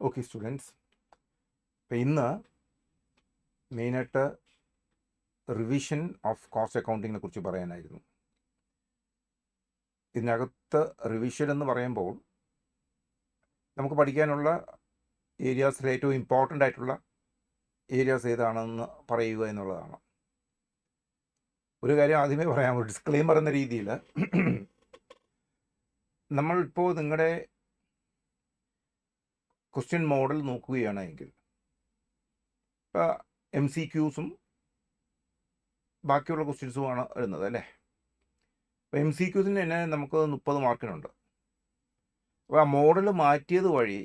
Okay students, ഇപ്പം ഇന്ന് മെയിനായിട്ട് റിവിഷൻ ഓഫ് കോസ്റ്റ് അക്കൗണ്ടിങ്ങിനെ കുറിച്ച് പറയാനായിരുന്നു. ഇതിനകത്ത് റിവിഷൻ എന്ന് പറയുമ്പോൾ നമുക്ക് പഠിക്കാനുള്ള ഏരിയാസിൽ ഏറ്റവും ഇമ്പോർട്ടൻ്റ് ആയിട്ടുള്ള ഏരിയാസ് ഏതാണെന്ന് പറയുക എന്നുള്ളതാണ്. ഒരു കാര്യം ആദ്യമേ പറയാം, ഒരു ഡിസ്ക്ലെയിമർ എന്ന രീതിയിൽ നമ്മളിപ്പോൾ നിങ്ങളുടെ ക്വസ്റ്റ്യൻ മോഡൽ നോക്കുകയാണെങ്കിൽ ഇപ്പോൾ MCQസും ബാക്കിയുള്ള ക്വസ്റ്റ്യൻസുമാണ് വരുന്നത് അല്ലേ. അപ്പോൾ MCQസിന് തന്നെ നമുക്ക് 30 മാർക്കിനുണ്ട്. അപ്പോൾ ആ മോഡൽ മാറ്റിയത് വഴി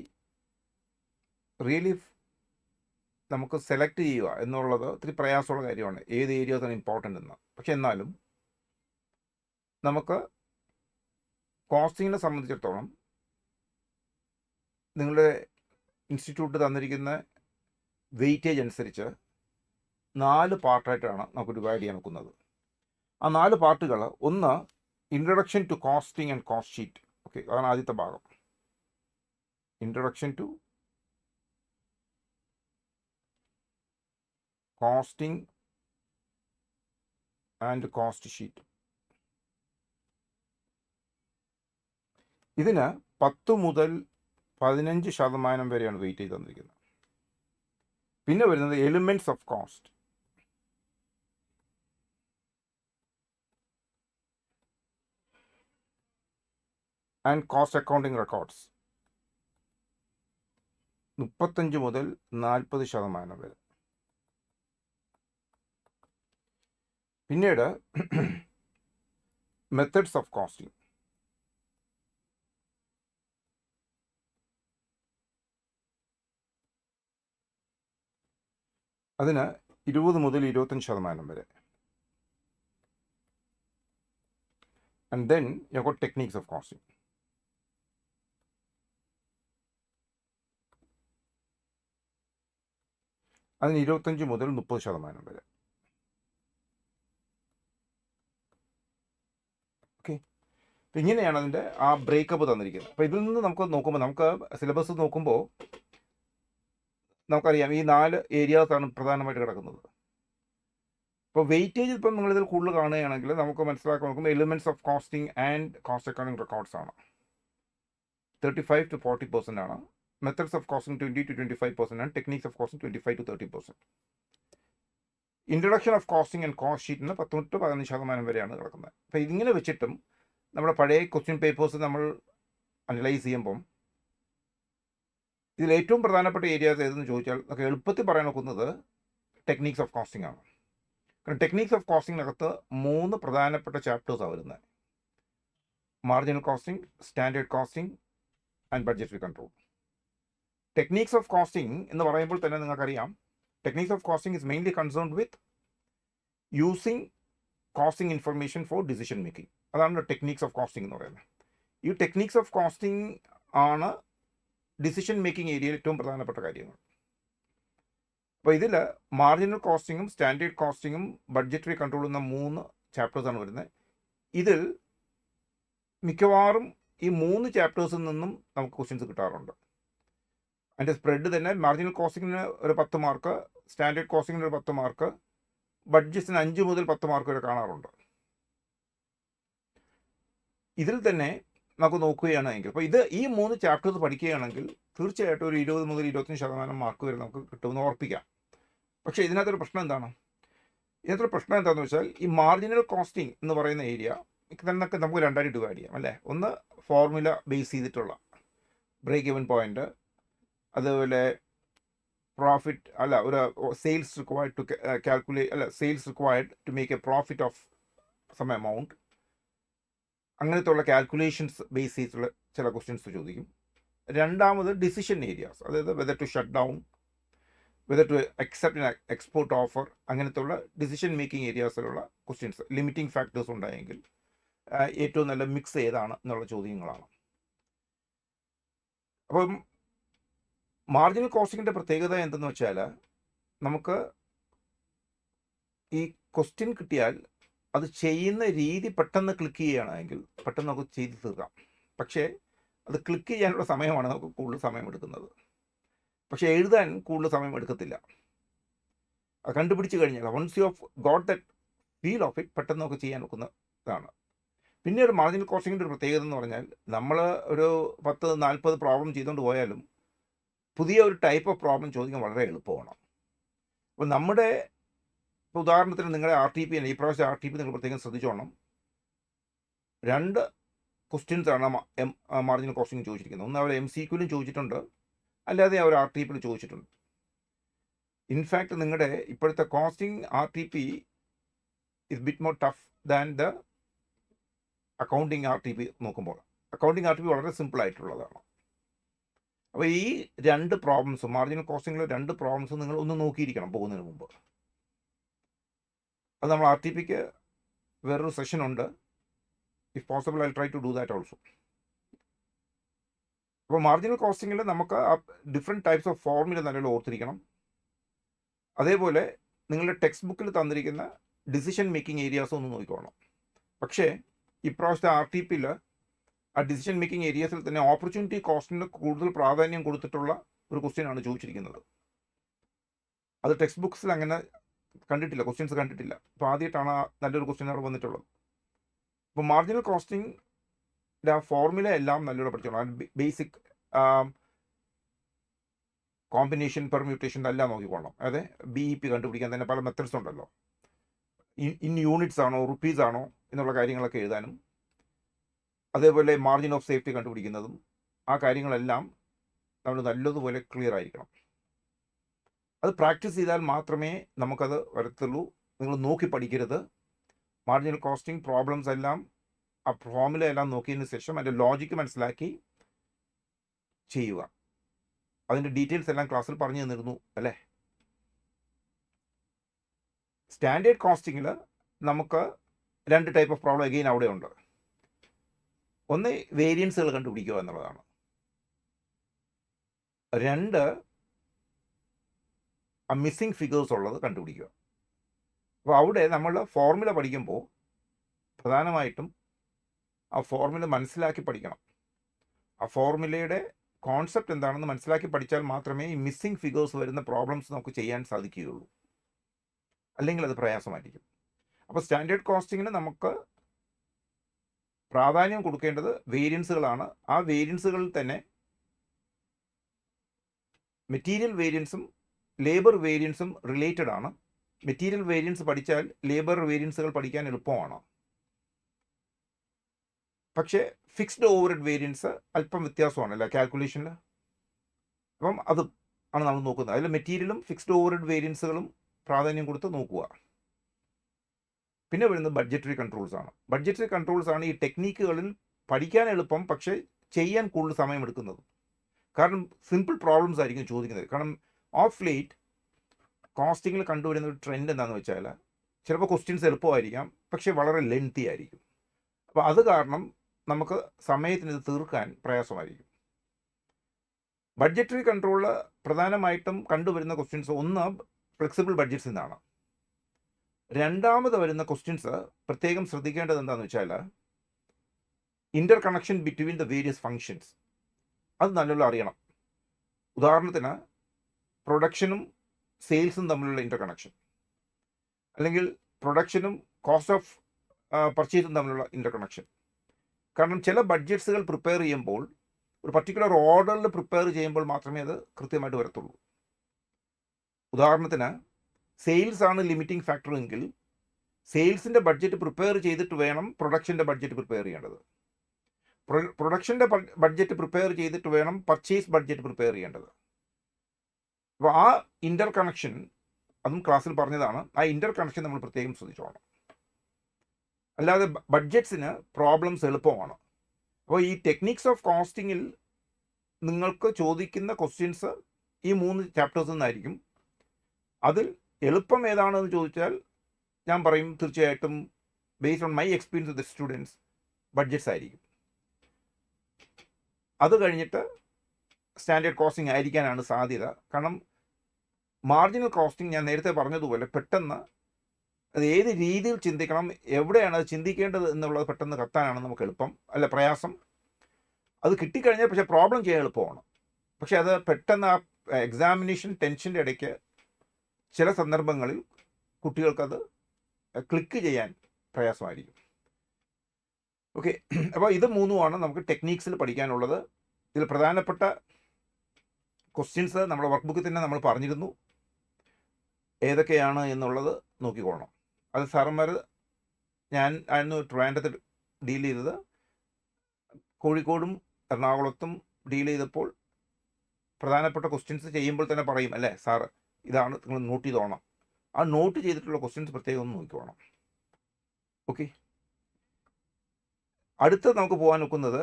റിയലി നമുക്ക് സെലക്ട് ചെയ്യുക എന്നുള്ളത് ഒത്തിരി പ്രയാസമുള്ള കാര്യമാണ്, ഏത് ഏരിയാസാണ് ഇമ്പോർട്ടൻ്റ് എന്ന്. പക്ഷെ എന്നാലും നമുക്ക് കോസ്റ്റിങ്ങിനെ സംബന്ധിച്ചിടത്തോളം നിങ്ങളുടെ ഇൻസ്റ്റിറ്റ്യൂട്ട് തന്നിരിക്കുന്ന വെയിറ്റേജ് അനുസരിച്ച് 4 പാർട്ടായിട്ടാണ് നമുക്ക് ഡിവൈഡ് ചെയ്യാൻ നോക്കുന്നത്. ആ 4 പാർട്ടുകൾ, ഒന്ന് introduction to costing and cost sheet. Okay, അതാണ് ആദ്യത്തെ ഭാഗം. Introduction to costing and cost sheet. ഇതിന് 10 മുതൽ 15% വരെയാണ് വെയിറ്റേജ് തന്നിരിക്കുന്നത്. പിന്നെ വരുന്നത് elements of cost. And cost accounting records 35 മുതൽ 40% വരെ. പിന്നീട് മെത്തേഡ്സ് ഓഫ് കോസ്റ്റിംഗ്. അതിന് 20 മുതൽ 25% വരെ. And then you got techniques of costing. അതിന് 25 മുതൽ 30% വരെ. ഓക്കെ, അപ്പം ഇങ്ങനെയാണ് അതിൻ്റെ ആ ബ്രേക്കപ്പ് തന്നിരിക്കുന്നത്. അപ്പോൾ ഇതിൽ നിന്ന് നമുക്ക് നോക്കുമ്പോൾ, നമുക്ക് സിലബസ് നോക്കുമ്പോൾ നമുക്കറിയാം ഈ 4 ഏരിയാസാണ് പ്രധാനമായിട്ട് കിടക്കുന്നത്. ഇപ്പോൾ വെയിറ്റേജ് ഇപ്പം നിങ്ങളിതിൽ കൂടുതൽ കാണുകയാണെങ്കിൽ നമുക്ക് മനസ്സിലാക്കാൻ നോക്കുമ്പോൾ elements of costing and cost accounting records ആണ്. 35 to 40% ആണ്. മെത്തേഡ്സ് ഓഫ് കോസ്റ്റിംഗ് 20 to 25% ആണ്. Techniques of costing 25 to 30%. Introduction of costing and cost ഷീറ്റിന് 10 to 15% വരെയാണ് കിടക്കുന്നത്. അപ്പോൾ ഇതിങ്ങനെ വെച്ചിട്ടും നമ്മുടെ പഴയ ക്വസ്റ്റ്യൻ പേപ്പേഴ്സ് നമ്മൾ അനലൈസ് ചെയ്യുമ്പം ഇതിൽ ഏറ്റവും പ്രധാനപ്പെട്ട ഏരിയാസ് ഏതെന്ന് ചോദിച്ചാൽ നമുക്ക് എളുപ്പത്തിൽ പറയാൻ നോക്കുന്നത് ടെക്നിക്സ് ഓഫ് കോസ്റ്റിംഗ് ആണ്. കാരണം ടെക്നിക്സ് ഓഫ് കോസ്റ്റിങ്ങിനകത്ത് 3 പ്രധാനപ്പെട്ട ചാപ്റ്റേഴ്സാണ് വരുന്നത്: marginal costing, standard costing and budgetary control. Techniques of costing എന്ന് പറയുമ്പോൾ തന്നെ നിങ്ങൾക്കറിയാം, techniques of costing is mainly concerned with using costing information for decision making. അതാണ് ടെക്നിക്സ് ഓഫ് കോസ്റ്റിംഗ് എന്ന് പറയുന്നത്. ഈ ടെക്നിക്സ് ഓഫ് കോസ്റ്റിംഗ് ആണ് ഡിസിഷൻ മേക്കിംഗ് ഏരിയയിൽ ഏറ്റവും പ്രധാനപ്പെട്ട കാര്യങ്ങൾ. അപ്പോൾ ഇതിൽ മാർജിനൽ കോസ്റ്റിങ്ങും സ്റ്റാൻഡേർഡ് കോസ്റ്റിങ്ങും ബഡ്ജറ്ററി കൺട്രോൾ എന്ന 3 ചാപ്റ്റേഴ്സാണ് വരുന്നത്. ഇതിൽ മിക്കവാറും ഈ 3 ചാപ്റ്റേഴ്സിൽ നിന്നും നമുക്ക് ക്വസ്റ്റ്യൻസ് കിട്ടാറുണ്ട്. അതിൻ്റെ സ്പ്രെഡ് തന്നെ മാർജിനൽ കോസ്റ്റിങ്ങിന് ഒരു 10 മാർക്ക്, സ്റ്റാൻഡേർഡ് കോസ്റ്റിങ്ങിന് ഒരു 10 മാർക്ക്, ബഡ്ജറ്റിന് 5 മുതൽ 10 മാർക്ക് വരെ കാണാറുണ്ട്. ഇതിൽ തന്നെ നമുക്ക് നോക്കുകയാണെങ്കിൽ, അപ്പോൾ ഈ 3 ചാപ്റ്റേഴ്സ് പഠിക്കുകയാണെങ്കിൽ തീർച്ചയായിട്ടും ഒരു 20 മുതൽ 25% മാർക്ക് വരെ നമുക്ക് കിട്ടുമെന്ന് ഓർപ്പിക്കാം. പക്ഷേ ഇതിനകത്തൊരു പ്രശ്നം എന്താണ്? ഇതിനകത്തൊരു പ്രശ്നം എന്താണെന്ന് വെച്ചാൽ, ഈ മാർജിനൽ കോസ്റ്റിംഗ് എന്ന് പറയുന്ന ഏരിയ തന്നെ നമുക്ക് 2 ആയിട്ട് ഡിവൈഡ് ചെയ്യാം അല്ലേ. ഒന്ന് ഫോർമുല ബേസ് ചെയ്തിട്ടുള്ള ബ്രേക്ക് ഇവൻ പോയിന്റ്, അതുപോലെ പ്രോഫിറ്റ് അല്ല, ഒരു സെയിൽസ് റിക്വയർഡ് ടു കാൽക്കുലേറ്റ് അല്ല sales required to make a profit of some amount. അങ്ങനത്തെ ഉള്ള കാൽക്കുലേഷൻസ് ബേസ് ചെയ്തിട്ടുള്ള ചില ക്വസ്റ്റ്യൻസ് ചോദിക്കും. രണ്ടാമത് ഡിസിഷൻ ഏരിയാസ്, അതായത് whether to shut down, whether to accept export offer, അങ്ങനത്തെ ഉള്ള ഡിസിഷൻ മേക്കിംഗ് ഏരിയാസിലുള്ള ക്വസ്റ്റ്യൻസ്. ലിമിറ്റിംഗ് ഫാക്ടേഴ്സ് ഉണ്ടായെങ്കിൽ ഏറ്റവും നല്ല മിക്സ് ഏതാണ് എന്നുള്ള ചോദ്യങ്ങളാണ്. അപ്പം മാർജിനൽ കോസ്റ്റിങ്ങിൻ്റെ പ്രത്യേകത എന്തെന്ന് വെച്ചാൽ, നമുക്ക് ഈ ക്വസ്റ്റ്യൻ കിട്ടിയാൽ അത് ചെയ്യുന്ന രീതി പെട്ടെന്ന് ക്ലിക്ക് ചെയ്യുകയാണെങ്കിൽ പെട്ടെന്ന് നമുക്ക് ചെയ്ത് തീർക്കാം. പക്ഷേ അത് ക്ലിക്ക് ചെയ്യാനുള്ള സമയമാണ് നമുക്ക് കൂടുതൽ സമയമെടുക്കുന്നത്. പക്ഷേ എഴുതാൻ കൂടുതൽ സമയം എടുക്കത്തില്ല. അത് കണ്ടുപിടിച്ച് കഴിഞ്ഞാൽ once you have got that feel of it പെട്ടെന്ന് നമുക്ക് ചെയ്യാൻ ഒക്കുന്നതാണ്. പിന്നെ ഒരു മാർജിനൽ കോസ്റ്റിങ്ങിൻ്റെ ഒരു പ്രത്യേകത എന്ന് പറഞ്ഞാൽ നമ്മൾ ഒരു 10-40 പ്രോബ്ലം ചെയ്തുകൊണ്ട് പോയാലും പുതിയ ഒരു ടൈപ്പ് ഓഫ് പ്രോബ്ലം ചോദിക്കാൻ വളരെ എളുപ്പമാണ്. അപ്പോൾ നമ്മുടെ ഇപ്പോൾ ഉദാഹരണത്തിന് നിങ്ങളുടെ RTP ഈ പ്രാവശ്യം RTP നിങ്ങൾ പ്രത്യേകം ശ്രദ്ധിച്ചോണം. 2 ക്വസ്റ്റ്യൻസാണ് മാർജിനൽ കോസ്റ്റിംഗ് ചോദിച്ചിരിക്കുന്നത്. ഒന്ന് അവർ MCQലും ചോദിച്ചിട്ടുണ്ട്, അല്ലാതെ അവർ RTPയിൽ ചോദിച്ചിട്ടുണ്ട്. ഇൻഫാക്റ്റ് നിങ്ങളുടെ ഇപ്പോഴത്തെ costing RTP is bit more tough than the accounting RTP നോക്കുമ്പോൾ. അക്കൗണ്ടിങ് RTP വളരെ സിമ്പിളായിട്ടുള്ളതാണ്. അപ്പോൾ ഈ 2 പ്രോബ്ലംസും മാർജിനൽ കോസ്റ്റിങ്ങിലെ 2 പ്രോബ്ലംസും നിങ്ങൾ ഒന്ന് നോക്കിയിരിക്കണം പോകുന്നതിന് മുമ്പ്. അത് നമ്മൾ RTPക്ക് വേറൊരു സെഷനുണ്ട്. If possible I try to do that also. അപ്പോൾ മാർജിനൽ കോസ്റ്റിങ്ങിൽ നമുക്ക് ഡിഫറെൻറ്റ് ടൈപ്സ് ഓഫ് ഫോർമുല നല്ലോണം ഓർത്തിരിക്കണം. അതേപോലെ നിങ്ങളുടെ ടെക്സ്റ്റ് ബുക്കിൽ തന്നിരിക്കുന്ന ഡിസിഷൻ മേക്കിംഗ് ഏരിയാസ് ഒന്ന് നോക്കിക്കോണം. പക്ഷേ ഇപ്രാവശ്യത്തെ RTPയിൽ ആ ഡിസിഷൻ മേക്കിംഗ് ഏരിയാസിൽ തന്നെ ഓപ്പർച്യൂണിറ്റി കോസ്റ്റിന് കൂടുതൽ പ്രാധാന്യം കൊടുത്തിട്ടുള്ള ഒരു ക്വസ്റ്റ്യനാണ് ചോദിച്ചിരിക്കുന്നത്. അത് ടെക്സ്റ്റ് ബുക്സിൽ അങ്ങനെ കണ്ടിട്ടില്ല, ക്വസ്റ്റ്യൻസ് കണ്ടിട്ടില്ല. അപ്പോൾ ആദ്യമായിട്ടാണ് നല്ലൊരു ക്വസ്റ്റ്യൻ അവിടെ വന്നിട്ടുള്ളത്. അപ്പോൾ മാർജിനൽ കോസ്റ്റിംഗ് ആ ഫോർമുല എല്ലാം നല്ലോണം പഠിച്ചോളാം. ബേസിക് കോമ്പിനേഷൻ പെർമ്യൂട്ടേഷൻ എല്ലാം നോക്കിക്കോളാം. അതെ, BEP കണ്ടുപിടിക്കാൻ തന്നെ പല മെത്തഡ്സ് ഉണ്ടല്ലോ. ഇൻ യൂണിറ്റ്സ് ആണോ റുപ്പീസ് ആണോ എന്നുള്ള കാര്യങ്ങളൊക്കെ എഴുതാനും, അതേപോലെ മാർജിൻ ഓഫ് സേഫ്റ്റി കണ്ടുപിടിക്കുന്നതും, ആ കാര്യങ്ങളെല്ലാം നമ്മൾ നല്ലതുപോലെ ക്ലിയർ ആയിരിക്കണം. അത് പ്രാക്ടീസ് ചെയ്താൽ മാത്രമേ നമുക്കത് വരത്തുള്ളൂ. നിങ്ങൾ നോക്കി പഠിക്കരുത്. മാർജിനൽ കോസ്റ്റിംഗ് പ്രോബ്ലംസ് എല്ലാം ആ ഫോർമുല എല്ലാം നോക്കിയതിന് ശേഷം അതിൻ്റെ ലോജിക്ക് മനസ്സിലാക്കി ചെയ്യുക. അതിൻ്റെ ഡീറ്റെയിൽസ് എല്ലാം ക്ലാസ്സിൽ പറഞ്ഞു തന്നിരുന്നു അല്ലേ. സ്റ്റാൻഡേർഡ് കോസ്റ്റിങ്ങിൽ നമുക്ക് 2 ടൈപ്പ് ഓഫ് പ്രോബ്ലം അഗെയിൻ അവിടെ ഉണ്ട്. ഒന്ന് വേരിയൻസുകൾ കണ്ടുപിടിക്കുക എന്നുള്ളതാണ്. 2 ആ മിസ്സിംഗ് ഫിഗേഴ്സ് ഉള്ളത് കണ്ടുപിടിക്കുക. അപ്പോൾ അവിടെ നമ്മൾ ഫോർമുല പഠിക്കുമ്പോൾ പ്രധാനമായിട്ടും ആ ഫോർമുല മനസ്സിലാക്കി പഠിക്കണം. ആ ഫോർമുലയുടെ കോൺസെപ്റ്റ് എന്താണെന്ന് മനസ്സിലാക്കി പഠിച്ചാൽ മാത്രമേ ഈ മിസ്സിംഗ് ഫിഗേഴ്സ് വരുന്ന പ്രോബ്ലംസ് നമുക്ക് ചെയ്യാൻ സാധിക്കുകയുള്ളൂ. അല്ലെങ്കിൽ അത് പ്രയാസമായിരിക്കും. അപ്പോൾ സ്റ്റാൻഡേർഡ് കോസ്റ്റിങ്ങിന് നമുക്ക് പ്രാധാന്യം കൊടുക്കേണ്ടത് വേരിയൻസുകളാണ്. ആ വേരിയൻസുകളിൽ തന്നെ മെറ്റീരിയൽ വേരിയൻസും ലേബർ വേരിയൻസും റിലേറ്റഡ് ആണ്. മെറ്റീരിയൽ വേരിയൻസ് പഠിച്ചാൽ ലേബർ വേരിയൻസുകൾ പഠിക്കാൻ എളുപ്പമാണ്. പക്ഷേ ഫിക്സ്ഡ് ഓവർഹെഡ് വേരിയൻസ് അല്പം വ്യത്യാസമാണല്ലോ കാൽക്കുലേഷനിൽ. അപ്പം അത് ആണ് നമ്മൾ നോക്കുന്നത്. അതിൽ മെറ്റീരിയലും ഫിക്സ്ഡ് ഓവർഹെഡ് വേരിയൻസുകളും പ്രാധാന്യം കൊടുത്ത് നോക്കുക. പിന്നെ വരുന്നത് ബഡ്ജറ്ററി കൺട്രോൾസ് ആണ്. ബഡ്ജറ്ററി കൺട്രോൾസ് ആണ് ഈ ടെക്നീക്കുകളിൽ പഠിക്കാൻ എളുപ്പം, പക്ഷേ ചെയ്യാൻ കൂടുതൽ സമയമെടുക്കുന്നത്. കാരണം സിമ്പിൾ പ്രോബ്ലംസ് ആയിരിക്കും ചോദിക്കുന്നത്. കാരണം ഓഫ് ലേറ്റ് കോസ്റ്റിങ്ങിൽ കണ്ടുവരുന്ന ഒരു ട്രെൻഡ് എന്താണെന്ന് വെച്ചാൽ ചിലപ്പോൾ ക്വസ്റ്റ്യൻസ് എളുപ്പമായിരിക്കാം, പക്ഷേ വളരെ ലെങ്തി ആയിരിക്കും. അപ്പോൾ അത് കാരണം നമുക്ക് സമയത്തിന് ഇത് തീർക്കാൻ പ്രയാസമായിരിക്കും. ബഡ്ജറ്ററി കൺട്രോളിൽ പ്രധാനമായിട്ടും കണ്ടുവരുന്ന ക്വസ്റ്റ്യൻസ് ഒന്ന് ഫ്ലെക്സിബിൾ ബഡ്ജറ്റ്സിൽ നിന്നാണ്. രണ്ടാമത് വരുന്ന ക്വസ്റ്റ്യൻസ് പ്രത്യേകം ശ്രദ്ധിക്കേണ്ടത് എന്താണെന്ന് വെച്ചാൽ interconnection between the various functions. അത് നല്ലോണം അറിയണം. ഉദാഹരണത്തിന് പ്രൊഡക്ഷനും സെയിൽസും തമ്മിലുള്ള ഇൻ്റർ കണക്ഷൻ, അല്ലെങ്കിൽ പ്രൊഡക്ഷനും കോസ്റ്റ് ഓഫ് പർച്ചേസും തമ്മിലുള്ള ഇൻ്റർ കണക്ഷൻ. കാരണം ചില ബഡ്ജറ്റ്സുകൾ പ്രിപ്പയർ ചെയ്യുമ്പോൾ ഒരു പർട്ടിക്കുലർ ഓർഡറിൽ പ്രിപ്പയർ ചെയ്യുമ്പോൾ മാത്രമേ അത് കൃത്യമായിട്ട് വരത്തുള്ളൂ. ഉദാഹരണത്തിന് സെയിൽസ് ആണ് ലിമിറ്റിംഗ് ഫാക്ടർ എങ്കിൽ സെയിൽസിൻ്റെ ബഡ്ജറ്റ് പ്രിപ്പയർ ചെയ്തിട്ട് വേണം പ്രൊഡക്ഷൻ്റെ ബഡ്ജറ്റ് പ്രിപ്പയർ ചെയ്യേണ്ടത്. പ്രൊഡക്ഷൻ്റെ ബഡ്ജറ്റ് പ്രിപ്പയർ ചെയ്തിട്ട് വേണം പർച്ചേസ് ബഡ്ജറ്റ് പ്രിപ്പയർ ചെയ്യേണ്ടത്. അപ്പോൾ ആ ഇൻ്റർ കണക്ഷൻ, അതും ക്ലാസ്സിൽ പറഞ്ഞതാണ്, ആ ഇൻ്റർ കണക്ഷൻ നമ്മൾ പ്രത്യേകം ശ്രദ്ധിച്ചോണം. അല്ലാതെ ബഡ്ജറ്റ്സിന് പ്രോബ്ലംസ് എളുപ്പമാണ്. അപ്പോൾ ഈ ടെക്നിക്സ് ഓഫ് കോസ്റ്റിങ്ങിൽ നിങ്ങൾക്ക് ചോദിക്കുന്ന ക്വസ്റ്റ്യൻസ് ഈ 3 ചാപ്റ്റേഴ്സിൽ നിന്നായിരിക്കും. അതിൽ എളുപ്പം ഏതാണെന്ന് ചോദിച്ചാൽ ഞാൻ പറയും തീർച്ചയായിട്ടും based on my experience with students budgets ആയിരിക്കും. അത് കഴിഞ്ഞിട്ട് സ്റ്റാൻഡേർഡ് കോസ്റ്റിംഗ് ആയിരിക്കാനാണ് സാധ്യത. കാരണം മാർജിനൽ കോസ്റ്റിംഗ് ഞാൻ നേരത്തെ പറഞ്ഞതുപോലെ പെട്ടെന്ന് അത് ഏത് രീതിയിൽ ചിന്തിക്കണം, എവിടെയാണ് അത് ചിന്തിക്കേണ്ടത് എന്നുള്ളത് പെട്ടെന്ന് കത്താനാണ് നമുക്ക് എളുപ്പം, പ്രയാസം. അത് കിട്ടിക്കഴിഞ്ഞാൽ പക്ഷേ പ്രോബ്ലം ചെയ്യാൻ എളുപ്പമാണ്. പക്ഷേ അത് പെട്ടെന്ന് ആ എക്സാമിനേഷൻ ടെൻഷൻ്റെ ഇടയ്ക്ക് ചില സന്ദർഭങ്ങളിൽ കുട്ടികൾക്കത് ക്ലിക്ക് ചെയ്യാൻ പ്രയാസമായിരിക്കും. ഓക്കെ, അപ്പോൾ ഇത് മൂന്നുമാണ് നമുക്ക് ടെക്നീക്സിൽ പഠിക്കാനുള്ളത്. ഇതിൽ പ്രധാനപ്പെട്ട ക്വസ്റ്റ്യൻസ് നമ്മുടെ വർക്ക് ബുക്കിൽ തന്നെ നമ്മൾ പറഞ്ഞിരുന്നു, ഏതൊക്കെയാണ് എന്നുള്ളത് നോക്കിക്കോളണം. അത് സാറന്മാർ, ഞാൻ ആയിരുന്നു ട്രിവാൻഡ്രത്ത് ഡീൽ ചെയ്തത്, കോഴിക്കോടും എറണാകുളത്തും ഡീൽ ചെയ്തപ്പോൾ പ്രധാനപ്പെട്ട ക്വസ്റ്റ്യൻസ് ചെയ്യുമ്പോൾ തന്നെ പറയും, അല്ലേ സാറ് ഇതാണ് നിങ്ങൾ നോട്ട് ചെയ്തോണം. ആ നോട്ട് ചെയ്തിട്ടുള്ള ക്വസ്റ്റ്യൻസ് പ്രത്യേകം ഒന്ന് നോക്കിക്കോണം. ഓക്കെ, അടുത്ത് നമുക്ക് പോകാൻ നോക്കുന്നത്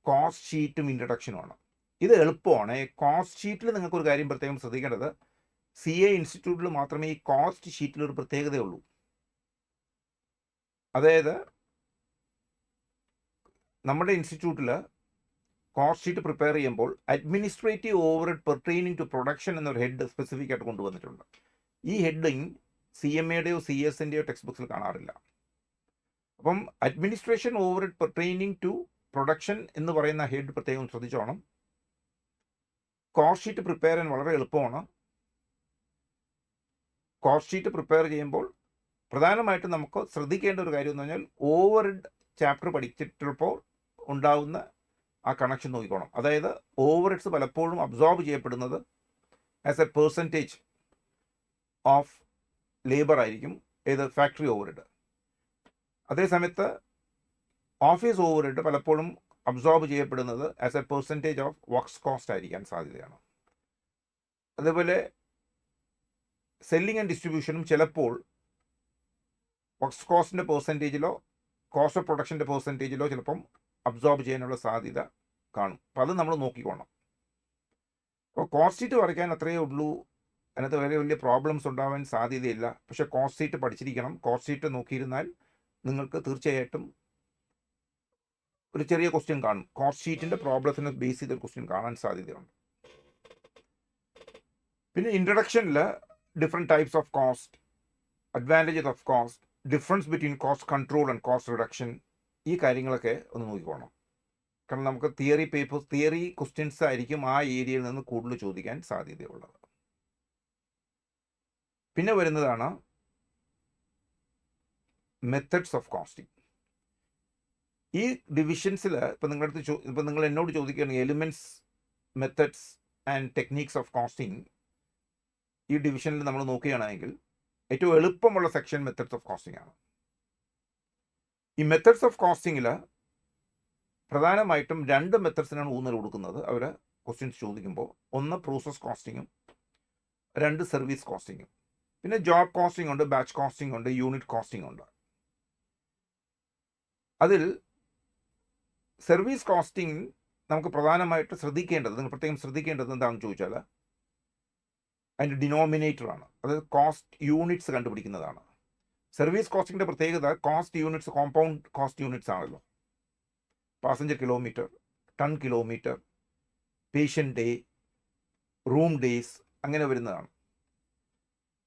കോസ്റ്റ് ഷീറ്റും ഇൻട്രഡക്ഷനുമാണ്. ഇത് എളുപ്പമാണ്. കോസ്റ്റ് ഷീറ്റിൽ നിങ്ങൾക്കൊരു കാര്യം പ്രത്യേകം ശ്രദ്ധിക്കേണ്ടത്, CA ഇൻസ്റ്റിറ്റ്യൂട്ടിൽ മാത്രമേ ഈ കോസ്റ്റ് ഷീറ്റിലൊരു പ്രത്യേകതയുള്ളൂ. അതായത് നമ്മുടെ ഇൻസ്റ്റിറ്റ്യൂട്ടിൽ കോസ്റ്റ് ഷീറ്റ് പ്രിപ്പയർ ചെയ്യുമ്പോൾ അഡ്മിനിസ്ട്രേറ്റീവ് ഓവർഹെഡ് പെർട്രെയിനിങ് ടു പ്രൊഡക്ഷൻ എന്നൊരു ഹെഡ് സ്പെസിഫിക് ആയിട്ട് കൊണ്ടുവന്നിട്ടുണ്ട്. ഈ ഹെഡിങ് CMAയുടെയോ CS-ൻ്റെയോ ടെക്സ്റ്റ് ബുക്സിൽ കാണാറില്ല. അപ്പം അഡ്മിനിസ്ട്രേഷൻ ഓവർഹെഡ് പെർട്രെയിനിങ് ടു പ്രൊഡക്ഷൻ എന്ന് പറയുന്ന ഹെഡ് പ്രത്യേകം ശ്രദ്ധിച്ചോണം. കോസ്റ്റ് ഷീറ്റ് പ്രിപ്പയർ ചെയ്യാൻ വളരെ എളുപ്പമാണ്. കോസ്റ്റ് ഷീറ്റ് പ്രിപ്പയർ ചെയ്യുമ്പോൾ പ്രധാനമായിട്ടും നമുക്ക് ശ്രദ്ധിക്കേണ്ട ഒരു കാര്യം എന്ന് പറഞ്ഞാൽ, ഓവർഹെഡ് ചാപ്റ്റർ പഠിച്ചിട്ടപ്പോൾ ഉണ്ടാകുന്ന ആ കണക്ഷൻ നോക്കിക്കോണം. അതായത് ഓവർഹെഡ്സ് പലപ്പോഴും അബ്സോർബ് ചെയ്യപ്പെടുന്നത് as A percentage of labour ആയിരിക്കും, ഏത് ഫാക്ടറി ഓവർഹെഡ്. അതേസമയത്ത് ഓഫീസ് ഓവർഹെഡ് പലപ്പോഴും അബ്സോർബ് ചെയ്യപ്പെടുന്നത് as A percentage of works cost ആയിരിക്കാൻ സാധ്യതയാണ്. അതേപോലെ സെല്ലിംഗ് ആൻഡ് ഡിസ്ട്രിബ്യൂഷനും ചിലപ്പോൾ വർക്ക്സ് കോസ്റ്റിൻ്റെ പെർസെൻറ്റേജിലോ കോസ്റ്റ് ഓഫ് പ്രൊഡക്ഷൻ്റെ പെർസെൻറ്റേജിലോ ചിലപ്പം അബ്സോർബ് ചെയ്യാനുള്ള സാധ്യത കാണും. അപ്പം അത് നമ്മൾ നോക്കിക്കോണം. അപ്പോൾ കോസ്റ്റ് ഷീറ്റ് വരയ്ക്കാൻ അത്രയേ ഉള്ളൂ, അതിനകത്ത് വലിയ പ്രോബ്ലംസ് ഉണ്ടാവാൻ സാധ്യതയില്ല. പക്ഷേ കോസ്റ്റ് ഷീറ്റ് പഠിച്ചിരിക്കണം. കോസ്റ്റ് ഷീറ്റ് നോക്കിയിരുന്നാൽ നിങ്ങൾക്ക് തീർച്ചയായിട്ടും ഒരു ചെറിയ ക്വസ്റ്റ്യൻ കാണും. കോസ്റ്റ് ഷീറ്റിൻ്റെ പ്രോബ്ലത്തിന് ബേസ് ചെയ്തൊരു ക്വസ്റ്റ്യൻ കാണാൻ സാധ്യതയുണ്ട്. പിന്നെ ഇൻട്രഡക്ഷനിൽ different types of cost, advantages of cost, difference between cost control and cost reduction, ഈ കാര്യങ്ങളൊക്കെ ഒന്ന് നോക്കിക്കോണം. കാരണം നമുക്ക് തിയറി ക്വസ്റ്റ്യൻസ് ആയിരിക്കും ആ ഏരിയയിൽ നിന്ന് കൂടുതൽ ചോദിക്കാൻ സാധ്യതയുള്ളത്. പിന്നെ വരുന്നതാണ് മെത്തഡ്സ് ഓഫ് കോസ്റ്റിംഗ്. ഈ ഡിവിഷൻസിൽ ഇപ്പം നിങ്ങൾ എന്നോട് ചോദിക്കുകയാണ് elements, methods and techniques of costing, ഈ ഡിവിഷനിൽ നമ്മൾ നോക്കുകയാണെങ്കിൽ ഏറ്റവും എളുപ്പമുള്ള സെക്ഷൻ മെത്തഡ്സ് ഓഫ് കോസ്റ്റിംഗ് ആണ്. ഈ മെത്തഡ്സ് ഓഫ് കോസ്റ്റിങ്ങിൽ പ്രധാനമായിട്ടും 2 മെത്തഡ്സിനാണ് ഊന്നൽ കൊടുക്കുന്നത് അവർ ക്വസ്റ്റ്യൻസ് ചോദിക്കുമ്പോൾ. ഒന്ന് പ്രോസസ് കോസ്റ്റിങ്ങും 2 സർവീസ് കോസ്റ്റിങ്ങും. പിന്നെ ജോബ് കോസ്റ്റിംഗ് ഉണ്ട്, ബാച്ച് കോസ്റ്റിംഗ് ഉണ്ട്, യൂണിറ്റ് കോസ്റ്റിംഗ് ഉണ്ട്. അതിൽ സർവീസ് കോസ്റ്റിംഗ് നമുക്ക് പ്രധാനമായിട്ട് ശ്രദ്ധിക്കേണ്ടത്, നിങ്ങൾ പ്രത്യേകം ശ്രദ്ധിക്കേണ്ടത് എന്താണെന്ന് ചോദിച്ചാൽ അതിൻ്റെ ഡിനോമിനേറ്ററാണ്. അതായത് കോസ്റ്റ് യൂണിറ്റ്സ് കണ്ടുപിടിക്കുന്നതാണ്. സർവീസ് കോസ്റ്റിങ്ങിൻ്റെ പ്രത്യേകത cost units compound cost units ആണല്ലോ. Passenger kilometre, ton kilometre, patient day, room days, അങ്ങനെ വരുന്നതാണ്.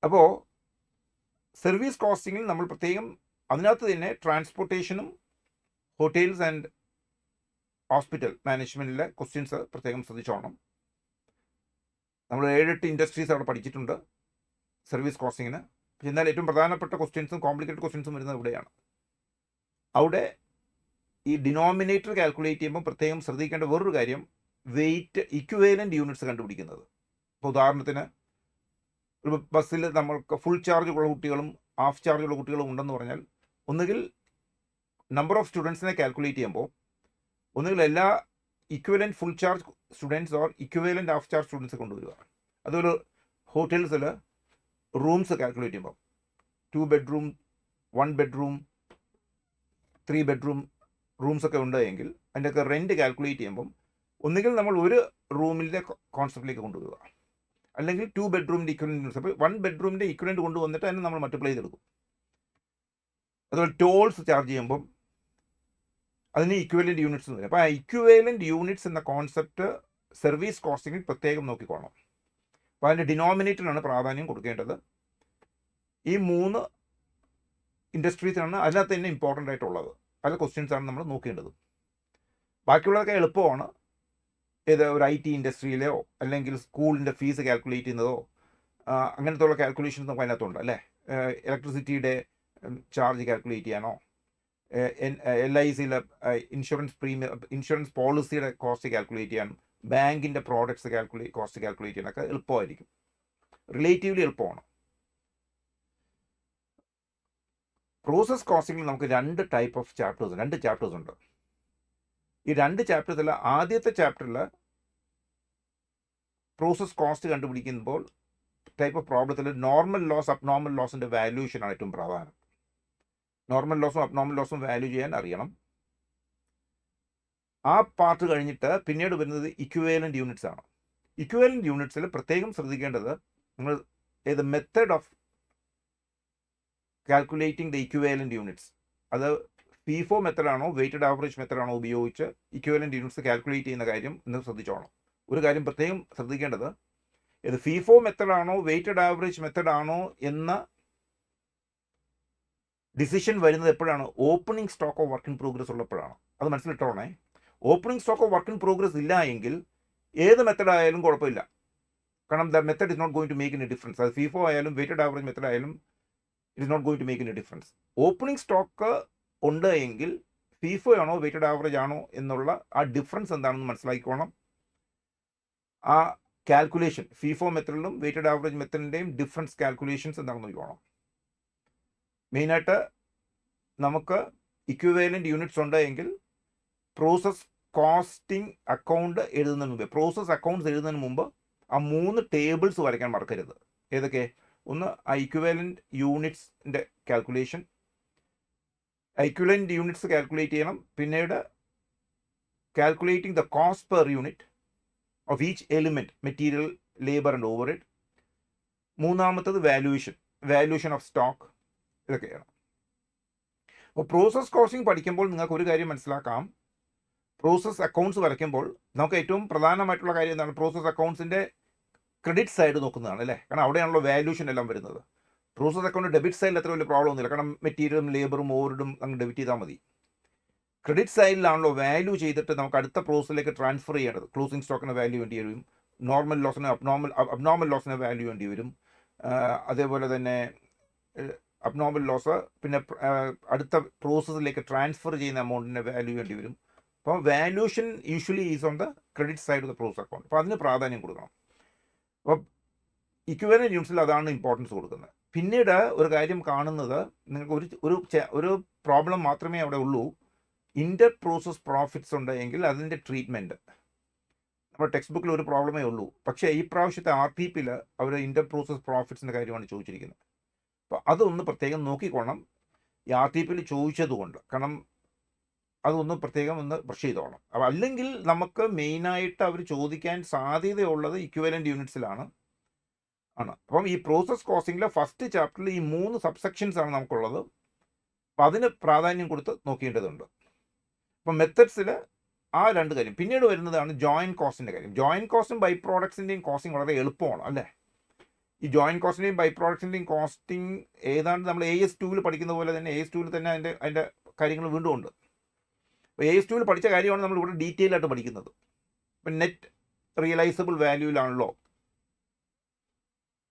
അപ്പോൾ സർവീസ് കോസ്റ്റിങ്ങിൽ നമ്മൾ പ്രത്യേകം അതിനകത്ത് തന്നെ ട്രാൻസ്പോർട്ടേഷനും ഹോട്ടൽസ് ആൻഡ് ഹോസ്പിറ്റൽ മാനേജ്മെൻറ്റിലെ ക്വസ്റ്റ്യൻസ് പ്രത്യേകം ശ്രദ്ധിച്ചോണം. നമ്മൾ 7-8 ഇൻഡസ്ട്രീസ് അവിടെ പഠിച്ചിട്ടുണ്ട് സർവീസ് കോസ്റ്റിങ്ങിന്. എന്നാൽ ഏറ്റവും പ്രധാനപ്പെട്ട ക്വസ്റ്റ്യൻസും കോംപ്ലിക്കേറ്റഡ് ക്വസ്റ്റ്യൻസും വരുന്നത് ഇവിടെയാണ്. അവിടെ ഈ ഡിനോമിനേറ്റർ കാൽക്കുലേറ്റ് ചെയ്യുമ്പോൾ പ്രത്യേകം ശ്രദ്ധിക്കേണ്ട വേറൊരു കാര്യം, വെയിറ്റ് ഇക്വിവാലൻ്റ് യൂണിറ്റ്സ് കണ്ടുപിടിക്കുന്നത്. ഇപ്പോൾ ഉദാഹരണത്തിന് ഒരു ബസ്സിൽ നമ്മൾക്ക് ഫുൾ ചാർജ് ഉള്ള കുട്ടികളും ഹാഫ് ചാർജ് ഉള്ള കുട്ടികളും ഉണ്ടെന്ന് പറഞ്ഞാൽ, ഒന്നുകിൽ നമ്പർ ഓഫ് സ്റ്റുഡൻസിനെ കാൽക്കുലേറ്റ് ചെയ്യുമ്പോൾ ഒന്നുകിൽ എല്ലാ equivalent full charge students or equivalent half charge students കൊണ്ടുവരിക. അതൊരു ഹോട്ടൽസിൽ റൂംസ് കാൽക്കുലേറ്റ് ചെയ്യുമ്പോൾ 2 ബെഡ്റൂം, 1 ബെഡ്റൂം, 3 ബെഡ്റൂം റൂംസൊക്കെ ഉണ്ട് എങ്കിൽ അതിൻ്റെയൊക്കെ റെൻറ്റ് കാൽക്കുലേറ്റ് ചെയ്യുമ്പം ഒന്നുകിൽ നമ്മൾ ഒരു റൂമിൻ്റെ കോൺസെപ്റ്റിലേക്ക് കൊണ്ടുവരിക, അല്ലെങ്കിൽ 2 ബെഡ്റൂമിൻ്റെ ഇക്വലൻറ്റ്. അപ്പോൾ 1 ബെഡ്റൂമിൻ്റെ ഇക്വലൻറ്റ് കൊണ്ടുവന്നിട്ട് അതിനെ നമ്മൾ മൾട്ടിപ്ലൈ ചെയ്തെടുക്കും. അതുപോലെ ടോൾസ് ചാർജ് ചെയ്യുമ്പം അതിന് ഇക്വലൻ്റ് യൂണിറ്റ്സ് എന്ന് പറയും. അപ്പോൾ ആ ഇക്വലൻ്റ് യൂണിറ്റ്സ് എന്ന കോൺസെപ്റ്റ് സർവീസ് കോസ്റ്റിങ്ങിൽ പ്രത്യേകം നോക്കിക്കോണം. അപ്പോൾ അതിൻ്റെ ഡിനോമിനേറ്ററിനാണ് പ്രാധാന്യം കൊടുക്കേണ്ടത്. ഈ 3 ഇൻഡസ്ട്രീസിനാണ് അതിനകത്ത് തന്നെ ഇമ്പോർട്ടൻ്റ് ആയിട്ടുള്ളത്. അതിലെ ക്വസ്റ്റ്യൻസാണ് നമ്മൾ നോക്കേണ്ടത്. ബാക്കിയുള്ളതൊക്കെ എളുപ്പമാണ്. ഏത് ഒരു IT ഇൻഡസ്ട്രിയിലോ അല്ലെങ്കിൽ സ്കൂളിൻ്റെ ഫീസ് കാൽക്കുലേറ്റ് ചെയ്യുന്നതോ അങ്ങനത്തെ ഉള്ള കാൽക്കുലേഷൻസ് നമുക്ക് അതിനകത്തുണ്ട് അല്ലേ. ഇലക്ട്രിസിറ്റിയുടെ ചാർജ് കാൽക്കുലേറ്റ് ചെയ്യാനോ LICയിലെ ഇൻഷുറൻസ് പോളിസിയുടെ കോസ്റ്റ് കാൽക്കുലേറ്റ് ചെയ്യാൻ, ബാങ്കിൻ്റെ പ്രോഡക്ട്സ് കോസ്റ്റ് കാൽക്കുലേറ്റ് ചെയ്യാനൊക്കെ എളുപ്പമായിരിക്കും, റിലേറ്റീവ്ലി എളുപ്പമാണ്. പ്രോസസ് കോസ്റ്റിങ്ങിൽ നമുക്ക് രണ്ട് ചാപ്റ്റേഴ്സ് ഉണ്ട്. ഈ രണ്ട് ചാപ്റ്റേഴ്സിൽ ആദ്യത്തെ ചാപ്റ്ററിൽ പ്രോസസ് കോസ്റ്റ് കണ്ടുപിടിക്കുമ്പോൾ ടൈപ്പ് ഓഫ് പ്രോബ്ലത്തിൽ നോർമൽ ലോസ് അബ്നോർമൽ ലോസിൻ്റെ വാല്യൂഷനാണ് ഏറ്റവും പ്രധാനം. നോർമൽ ലോസും അബ്നോർമൽ ലോസും വാല്യൂ ചെയ്യാൻ അറിയണം. ആ പാർട്ട് കഴിഞ്ഞിട്ട് പിന്നീട് വരുന്നത് ഇക്വിവാലന്റ് യൂണിറ്റ്സ് ആണ്. ഇക്വിവാലന്റ് യൂണിറ്റ്സിൽ പ്രത്യേകം ശ്രദ്ധിക്കേണ്ടത് നിങ്ങൾ ഏത് method of calculating the equivalent units, അത് FIFO മെത്തഡാണോ വെയ്റ്റഡ് ആവറേജ് മെത്തഡാണോ ഉപയോഗിച്ച് ഇക്വിവാലന്റ് യൂണിറ്റ്സ് കാൽക്കുലേറ്റ് ചെയ്യുന്ന കാര്യം ഇന്ന് ശ്രദ്ധിച്ചോണം. ഒരു കാര്യം പ്രത്യേകം ശ്രദ്ധിക്കേണ്ടത്, ഇത് FIFO മെത്തഡാണോ വെയ്റ്റഡ് ആവറേജ് മെത്തഡാണോ എന്ന ഡിസിഷൻ വരുന്നത് എപ്പോഴാണ്? Opening stock of work in progress ഉള്ളപ്പോഴാണ്. അത് മനസ്സിലിട്ടോണേ. Opening stock of work in progress ഇല്ല എങ്കിൽ ഏത് മെത്തഡ് ആയാലും കുഴപ്പമില്ല. കാരണം the method is not going to make any difference. അത് FIFO ആയാലും വെയ്റ്റഡ് ആവറേജ് മെത്തഡ് ആയാലും it is not going to make any difference. Opening stock ഉണ്ട് എങ്കിൽ FIFO ആണോ വെയ്റ്റഡ് ആവറേജ് ആണോ എന്നുള്ള ആ ഡിഫറൻസ് എന്താണെന്ന് മനസ്സിലാക്കിക്കോണം. ആ കാൽക്കുലേഷൻ FIFO മെത്തഡിലും വെയ്റ്റഡ് ആവറേജ് മെത്തഡിൻ്റെയും ഡിഫറൻസ് കാൽക്കുലേഷൻസ് എന്താണെന്ന് നോക്കണം. മെയിനായിട്ട് നമുക്ക് ഇക്വിവാലന്റ് യൂണിറ്റ്സ് ഉണ്ട് എങ്കിൽ പ്രോസസ് കോസ്റ്റിംഗ് അക്കൗണ്ട് എഴുതുന്നതിന് മുമ്പ്, പ്രോസസ് അക്കൗണ്ട്സ് എഴുതുന്നതിന് മുമ്പ് ആ 3 ടേബിൾസ് വരയ്ക്കാൻ മറക്കരുത്. ഏതൊക്കെ? ഒന്ന് ഇക്വിവാലന്റ് യൂണിറ്റ്സിൻ്റെ കാൽക്കുലേഷൻ, ഇക്വിവാലന്റ് യൂണിറ്റ്സ് കാൽക്കുലേറ്റ് ചെയ്യണം. പിന്നീട് calculating the cost per unit of each element, material, labour and overhead. മൂന്നാമത്തത് വാല്യൂഷൻ ഓഫ് സ്റ്റോക്ക്. ഇതൊക്കെയാണ്. അപ്പോൾ പ്രോസസ് കോസ്റ്റിംഗ് പഠിക്കുമ്പോൾ നിങ്ങൾക്ക് ഒരു കാര്യം മനസ്സിലാക്കാം. പ്രോസസ് അക്കൗണ്ട്സ് വരയ്ക്കുമ്പോൾ നമുക്ക് ഏറ്റവും പ്രധാനമായിട്ടുള്ള കാര്യം എന്താണ്? പ്രോസസ് അക്കൗണ്ട്സിൻ്റെ ക്രെഡിറ്റ് സൈഡ് നോക്കുന്നതാണ് അല്ലേ. കാരണം അവിടെയാണല്ലോ വാല്യൂഷൻ എല്ലാം വരുന്നത്. പ്രോസസ് അക്കൗണ്ട് ഡെബിറ്റ് സൈഡിൽ അത്ര വലിയ പ്രോബ്ലം ഒന്നുമില്ല. കാരണം മെറ്റീരിയലും ലേബറും ഓവർഹെഡും അങ്ങ് ഡെബിറ്റ് ചെയ്താൽ മതി. ക്രെഡിറ്റ് സൈഡിലാണല്ലോ വാല്യൂ ചെയ്തിട്ട് നമുക്ക് അടുത്ത പ്രോസസ്സിലേക്ക് ട്രാൻസ്ഫർ ചെയ്യേണ്ടത്. ക്ലോസിംഗ് സ്റ്റോക്കിന് വാല്യൂ വേണ്ടി വരും, നോർമൽ ലോസിന് അബ്നോർമൽ ലോസിന് വാല്യൂ വേണ്ടി വരും. അതേപോലെ തന്നെ അബ്നോർമൽ ലോസ് പിന്നെ അടുത്ത പ്രോസസ്സിലേക്ക് ട്രാൻസ്ഫർ ചെയ്യുന്ന എമൗണ്ടിൻ്റെ വാല്യൂ വേണ്ടി വരും. അപ്പോൾ valuation usually is on the credit side of the process account. അപ്പോൾ അതിന് പ്രാധാന്യം കൊടുക്കണം. അപ്പോൾ ഇക്വിവാലന്റ് യൂണിറ്റ്സിൽ അതാണ് ഇമ്പോർട്ടൻസ് കൊടുക്കുന്നത്. പിന്നീട് ഒരു കാര്യം കാണുന്നത്, നിങ്ങൾക്ക് ഒരു പ്രോബ്ലം മാത്രമേ അവിടെ ഉള്ളൂ. ഇൻ്റർ പ്രോസസ് പ്രോഫിറ്റ്സ് ഉണ്ടെങ്കിൽ അതിൻ്റെ ട്രീറ്റ്മെൻറ്റ്. നമ്മുടെ ടെക്സ്റ്റ് ബുക്കിൽ ഒരു പ്രോബ്ലമേ ഉള്ളൂ. പക്ഷേ ഈ പ്രാവശ്യത്തെ RTPയിൽ അവർ ഇൻ്റർ പ്രോസസ് പ്രോഫിറ്റ്സിൻ്റെ കാര്യമാണ് ചോദിച്ചിരിക്കുന്നത്. അപ്പോൾ അതൊന്ന് പ്രത്യേകം നോക്കിക്കോണം ഈ RTPയിൽ ചോദിച്ചതുകൊണ്ട്. കാരണം അതൊന്ന് പ്രത്യേകം ഒന്ന് ബ്രഷ് ചെയ്തോണം. അപ്പോൾ അല്ലെങ്കിൽ നമുക്ക് മെയിനായിട്ട് അവർ ചോദിക്കാൻ സാധ്യതയുള്ളത് ഇക്വിവാലന്റ് യൂണിറ്റ്സിലാണ്. അപ്പം ഈ പ്രോസസ് കോസ്റ്റിങ്ങിലെ ഫസ്റ്റ് ചാപ്റ്ററിൽ ഈ 3 സബ്സെക്ഷൻസ് ആണ് നമുക്കുള്ളത്. അപ്പം അതിന് പ്രാധാന്യം കൊടുത്ത് നോക്കേണ്ടതുണ്ട്. അപ്പം മെത്തഡ്സിൽ ആ 2 കാര്യം. പിന്നീട് വരുന്നതാണ് ജോയിൻറ്റ് കോസ്റ്റിൻ്റെ കാര്യം. ജോയിൻറ്റ് കോസ്റ്റും ബൈ പ്രോഡക്ട്സിൻ്റെയും കോസ്റ്റിംഗ് വളരെ എളുപ്പമാണ് അല്ലേ. ഈ ജോയിൻറ്റ് കോസ്റ്റിൻ്റെയും ബൈ പ്രോഡക്ട്സിൻ്റെയും കോസ്റ്റിംഗ് ഏതാണ്ട് നമ്മൾ AS2 പഠിക്കുന്ന പോലെ തന്നെ AS2 തന്നെ അതിൻ്റെ കാര്യങ്ങൾ വീണ്ടും ഉണ്ട്. അപ്പോൾ AS2 പഠിച്ച കാര്യമാണ് നമ്മൾ ഇവിടെ ഡീറ്റെയിൽ ആയിട്ട് പഠിക്കുന്നത്. ഇപ്പം നെറ്റ് റിയലൈസബിൾ വാല്യൂവിലാണല്ലോ